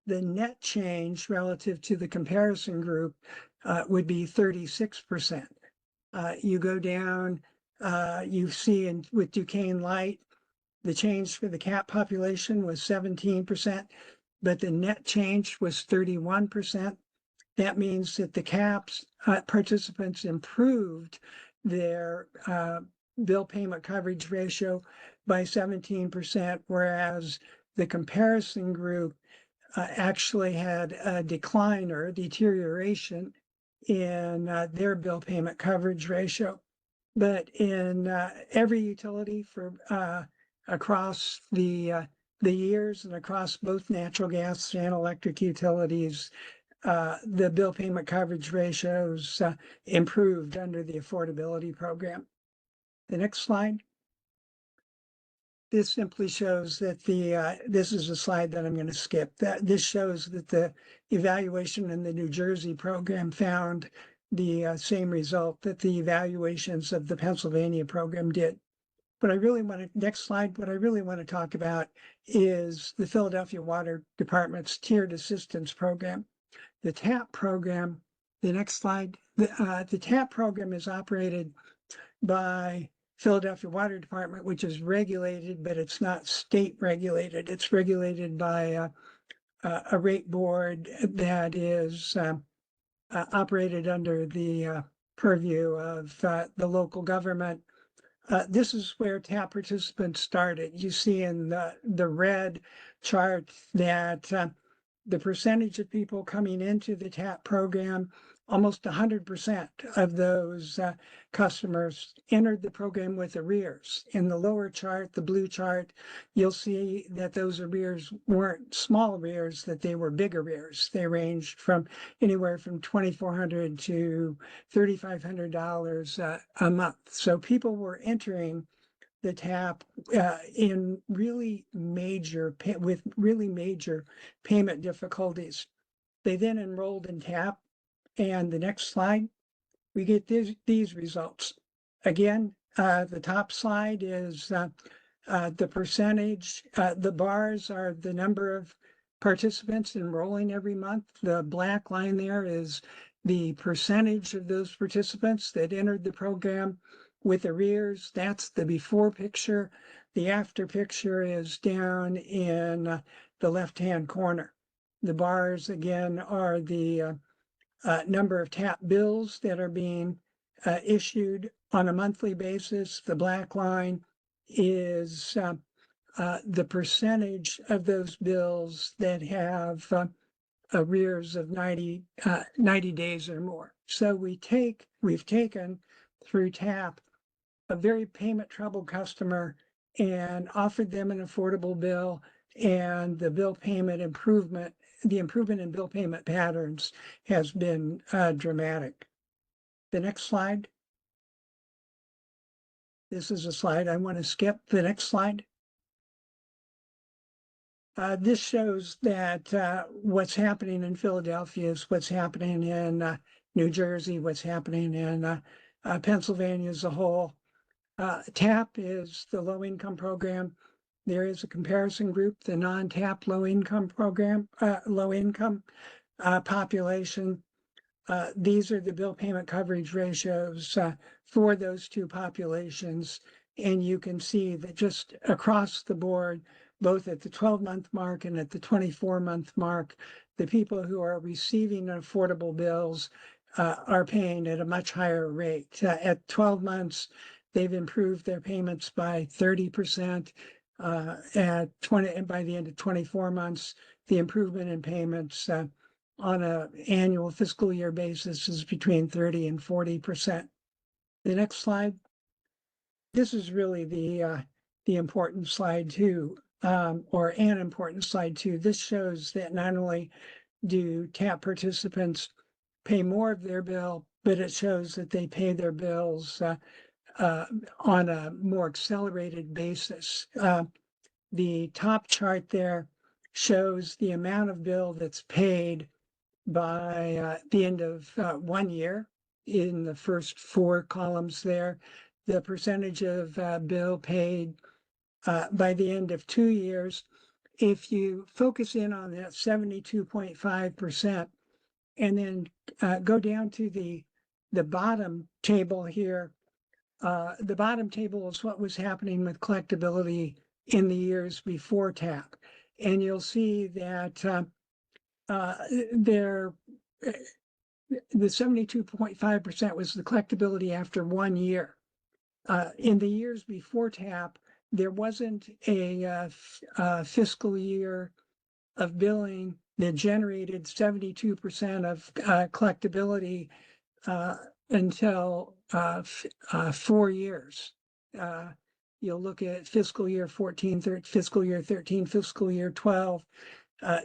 the net change relative to the comparison group would be 36%. You go down, you see with Duquesne Light, the change for the CAP population was 17%, but the net change was 31%. That means that the CAPS participants improved their bill payment coverage ratio by 17%, whereas the comparison group actually had a decline or a deterioration in their bill payment coverage ratio. But in every utility for across the years and across both natural gas and electric utilities, the bill payment coverage ratios improved under the affordability program. The next slide. This simply shows that this is a slide that I'm going to skip. This shows that the evaluation in the New Jersey program found the same result that the evaluations of the Pennsylvania program did. But I really want to, next slide, what I really want to talk about is the Philadelphia Water Department's tiered assistance program. The TAP program, the next slide, the TAP program is operated by Philadelphia Water Department, which is regulated, but it's not state regulated. It's regulated by a rate board that is operated under the purview of the local government. This is where TAP participants started. You see in the red chart that the percentage of people coming into the TAP program almost 100% of those customers entered the program with arrears. In the lower chart, the blue chart, you'll see that those arrears weren't small arrears, that they were big arrears. They ranged from anywhere from $2,400 to $3,500 a month. So people were entering the TAP in really major with really major payment difficulties. They then enrolled in TAP, and the next slide, we get these results. Again, the top slide is the percentage. The bars are the number of participants enrolling every month. The black line there is the percentage of those participants that entered the program with arrears. That's the before picture. The after picture is down in the left-hand corner. The bars, again, are the number of TAP bills that are being issued on a monthly basis. The black line is the percentage of those bills that have arrears of 90 days or more. So we've taken through TAP a very payment troubled customer and offered them an affordable bill, and the bill payment improvement, the improvement in bill payment patterns has been dramatic. The next slide. This is a slide I want to skip. The next slide. This shows that what's happening in Philadelphia is what's happening in New Jersey, what's happening in Pennsylvania as a whole. TAP is the low-income program. There is a comparison group, the non-TAP low-income program, low-income population. These are the bill payment coverage ratios for those two populations. And you can see that just across the board, both at the 12-month mark and at the 24-month mark, the people who are receiving affordable bills are paying at a much higher rate. At 12 months, they've improved their payments by 30%. At 20, and by the end of 24 months, the improvement in payments on an annual fiscal year basis is between 30 and 40%. The next slide. This is really the important slide too, or an important slide too. This shows that not only do TAP participants pay more of their bill, but it shows that they pay their bills on a more accelerated basis. The top chart there shows the amount of bill that's paid by the end of 1 year in the first 4 columns there. The percentage of bill paid by the end of 2 years. If you focus in on that 72.5% and then go down to the bottom table here, the bottom table is what was happening with collectability in the years before TAP. And you'll see that the 72.5% was the collectability after 1 year. In the years before TAP, there wasn't a fiscal year of billing that generated 72% of collectability until 4 years. You'll look at fiscal year 14, fiscal year 13, fiscal year 12.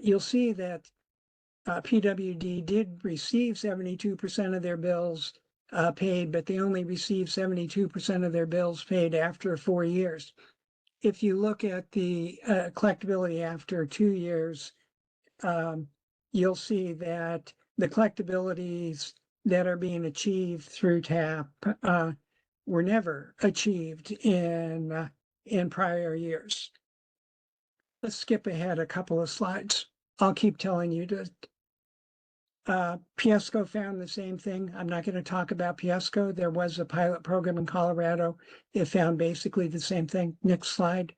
You'll see that PWD did receive 72% of their bills paid, but they only received 72% of their bills paid after 4 years. If you look at the collectability after 2 years, you'll see that the collectabilities that are being achieved through TAP were never achieved in prior years. Let's skip ahead a couple of slides. I'll keep telling you to. Piesco found the same thing. I'm not going to talk about Piesco. There was a pilot program in Colorado. It found basically the same thing. Next slide.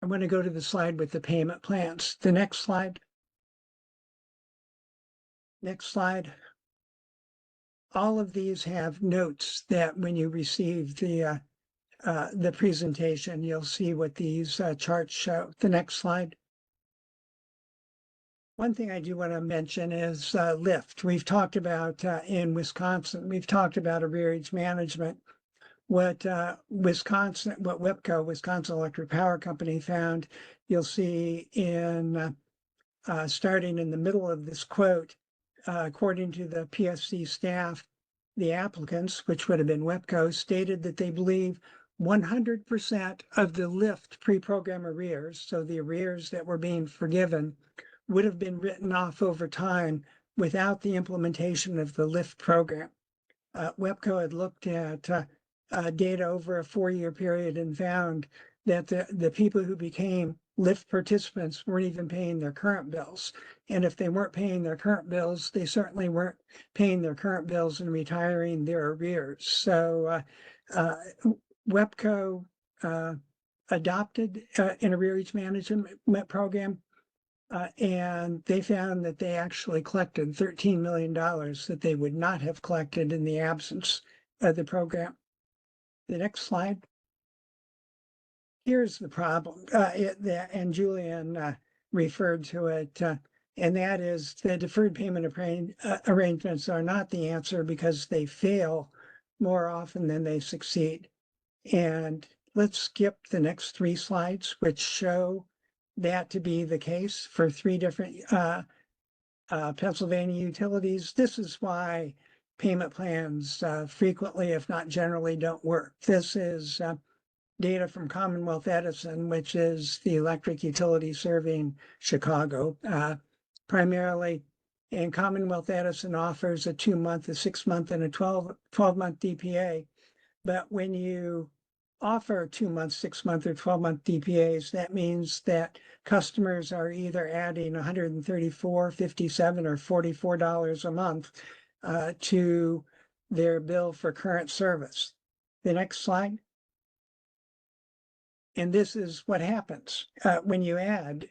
I'm going to go to the slide with the payment plans. The next slide. Next slide. All of these have notes that when you receive the presentation, you'll see what these charts show. The next slide. One thing I do want to mention is lift. We've talked about in Wisconsin, we've talked about arrearage management. What WEPCO, Wisconsin Electric Power Company, found, you'll see in starting in the middle of this quote, according to the PSC staff, the applicants, which would have been WEPCO, stated that they believe 100% of the lift pre-program arrears, so the arrears that were being forgiven, would have been written off over time without the implementation of the lift program. WEPCO had looked at data over a 4-year period and found that the people who became lift participants weren't even paying their current bills. And if they weren't paying their current bills, they certainly weren't paying their current bills and retiring their arrears. So WEPCO adopted an arrearage management program, and they found that they actually collected $13 million that they would not have collected in the absence of the program. The next slide. Here's the problem, and Julian referred to it, and that is the deferred payment arrangements are not the answer because they fail more often than they succeed. And let's skip the next 3 slides, which show that to be the case for 3 different Pennsylvania utilities. This is why payment plans frequently, if not generally, don't work. This is data from Commonwealth Edison, which is the electric utility serving Chicago primarily. And Commonwealth Edison offers a 2-month, a 6-month, and a 12-month DPA. But when you offer 2-month, 6-month, or 12-month DPAs, that means that customers are either adding $134, $57, or $44 a month to their bill for current service. The next slide. And this is what happens when you add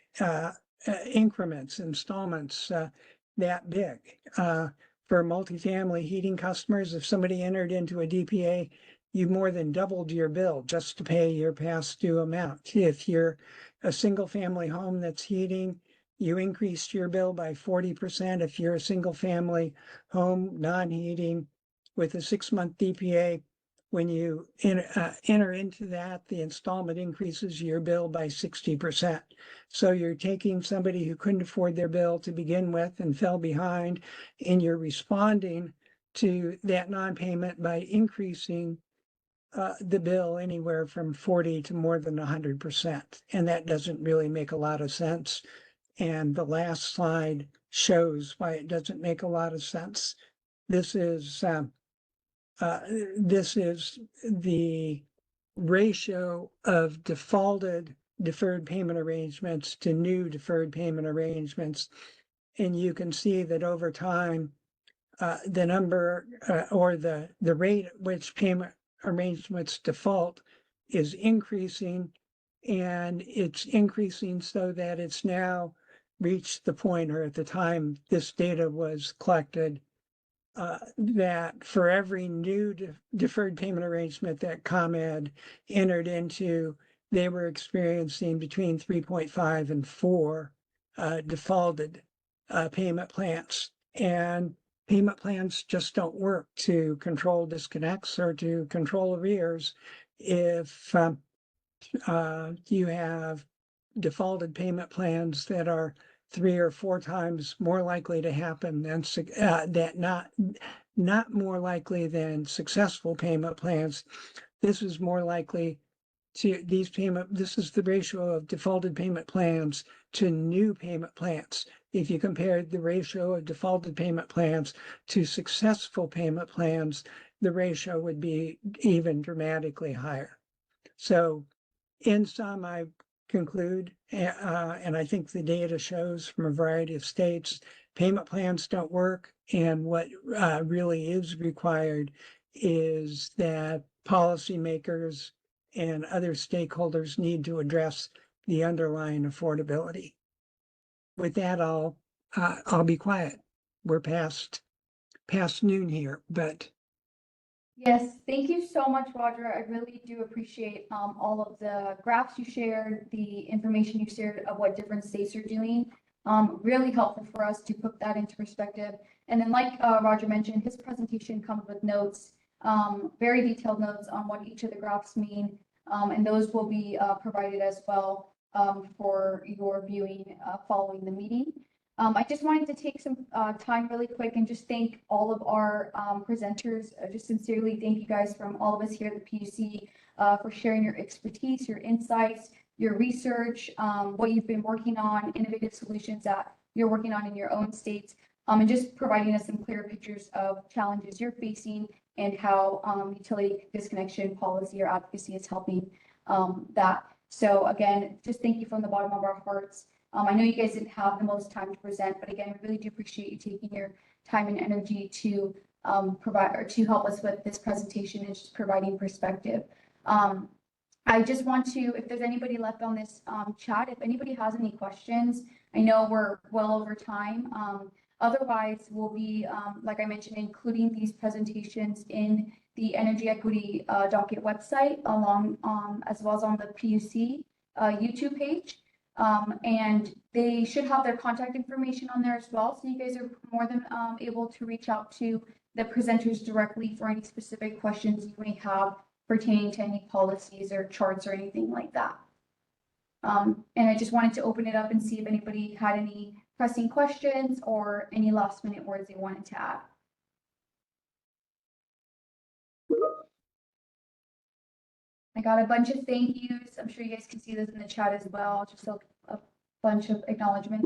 increments, installments that big. For multifamily heating customers, if somebody entered into a DPA, you more than doubled your bill just to pay your past due amount. If you're a single family home that's heating, you increased your bill by 40%. If you're a single family home, non-heating, with a 6-month DPA, when you enter into that, the installment increases your bill by 60%. So you're taking somebody who couldn't afford their bill to begin with and fell behind, and you're responding to that non-payment by increasing the bill anywhere from 40 to more than 100%. And that doesn't really make a lot of sense. And the last slide shows why it doesn't make a lot of sense. This is the ratio of defaulted deferred payment arrangements to new deferred payment arrangements. And you can see that over time, the number or the rate at which payment arrangements default is increasing, and it's increasing so that it's now reached the point, or at the time this data was collected, that for every new deferred payment arrangement that ComEd entered into, they were experiencing between 3.5 and 4 defaulted payment plans. And payment plans just don't work to control disconnects or to control arrears if you have defaulted payment plans that are 3 or 4 times more likely to happen than not more likely than successful payment plans. This is more likely to this is the ratio of defaulted payment plans to new payment plans. If you compare the ratio of defaulted payment plans to successful payment plans, the ratio would be even dramatically higher. So in sum, I conclude, and I think the data shows from a variety of states, payment plans don't work. And what really is required is that policymakers and other stakeholders need to address the underlying affordability. With that, I'll be quiet. We're past noon here, but. Yes, thank you so much, Roger. I really do appreciate all of the graphs you shared, the information you shared of what different states are doing. Really helpful for us to put that into perspective. And then like Roger mentioned, his presentation comes with notes, very detailed notes on what each of the graphs mean. And those will be provided as well for your viewing following the meeting. I just wanted to take some time really quick and just thank all of our presenters. Just sincerely thank you guys from all of us here at the PUC for sharing your expertise, your insights, your research, what you've been working on, innovative solutions that you're working on in your own states, and just providing us some clear pictures of challenges you're facing and how utility disconnection policy or advocacy is helping that. So again, just thank you from the bottom of our hearts. I know you guys didn't have the most time to present, but again, we really do appreciate you taking your time and energy to provide or to help us with this presentation and just providing perspective. I just want to, if there's anybody left on this chat, if anybody has any questions, I know we're well over time. Otherwise, we'll be, like I mentioned, including these presentations in the Energy Equity Docket website, along as well as on the PUC YouTube page. And they should have their contact information on there as well. So you guys are more than able to reach out to the presenters directly for any specific questions you may have pertaining to any policies or charts or anything like that. And I just wanted to open it up and see if anybody had any pressing questions or any last minute words they wanted to add. I got a bunch of thank yous. I'm sure you guys can see this in the chat as well. Just a bunch of acknowledgements.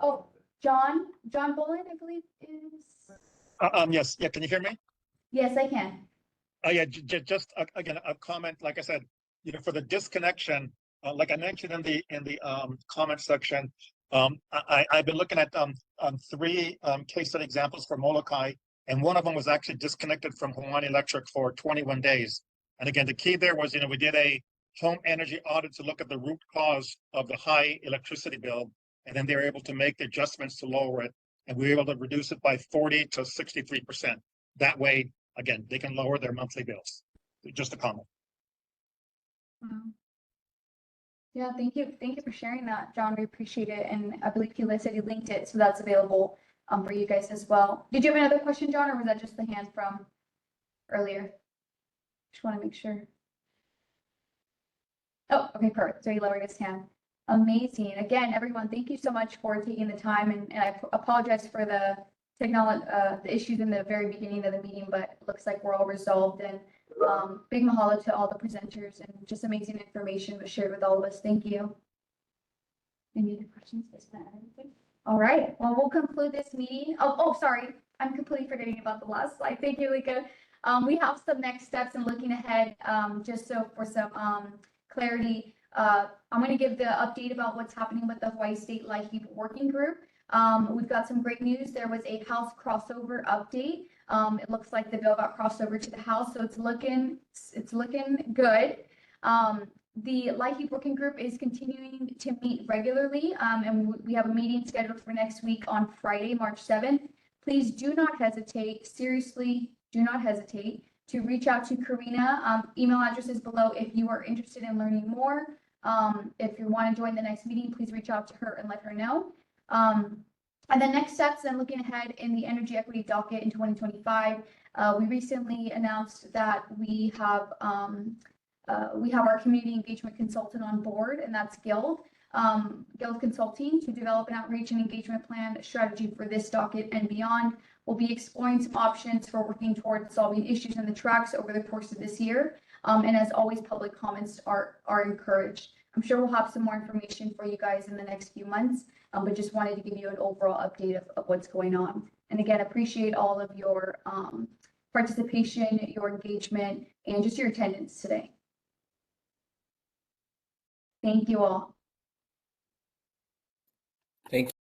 Oh, John Bullen, I believe is. Yes. Yeah. Can you hear me? Yes, I can. Oh yeah. Just again, a comment. Like I said, for the disconnection, like I mentioned in the comment section, I've been looking at 3 case study examples for Molokai, and one of them was actually disconnected from Hawaiian Electric for 21 days. And again, the key there was, we did a home energy audit to look at the root cause of the high electricity bill, and then they were able to make the adjustments to lower it, and we were able to reduce it by 40 to 63%. That way, again, they can lower their monthly bills. Just a comment. Yeah, thank you. Thank you for sharing that, John. We appreciate it. And I believe he said he linked it, so that's available for you guys as well. Did you have another question, John, or was that just the hand from earlier? Just want to make sure. Oh, okay, perfect. So he lowered his hand. Amazing. Again, everyone, thank you so much for taking the time. And I apologize for the technology, the issues in the very beginning of the meeting, but it looks like we're all resolved. And big mahalo to all the presenters, and just amazing information was shared with all of us. Thank you. Any other questions? All right. Well, we'll conclude this meeting. Oh, sorry. I'm completely forgetting about the last slide. Thank you, Lika. We have some next steps and looking ahead, just so for some clarity. I'm going to give the update about what's happening with the Hawaii State LIHEAP Working Group. We've got some great news. There was a House crossover update. It looks like the bill got crossed over to the House, so it's looking good. The LIHEAP Working Group is continuing to meet regularly, and we have a meeting scheduled for next week on Friday, March 7th. Please do not hesitate, seriously, do not hesitate to reach out to Karina. Email address is below if you are interested in learning more. If you want to join the next meeting, please reach out to her and let her know. And then next steps, and looking ahead in the Energy Equity Docket in 2025, we recently announced that we have our community engagement consultant on board, and that's Guild Consulting, to develop an outreach and engagement plan strategy for this docket and beyond. We'll be exploring some options for working towards solving issues in the tracks over the course of this year. And as always, public comments are encouraged. I'm sure we'll have some more information for you guys in the next few months, but just wanted to give you an overall update of what's going on. And again, appreciate all of your participation, your engagement, and just your attendance today. Thank you all. Thank you.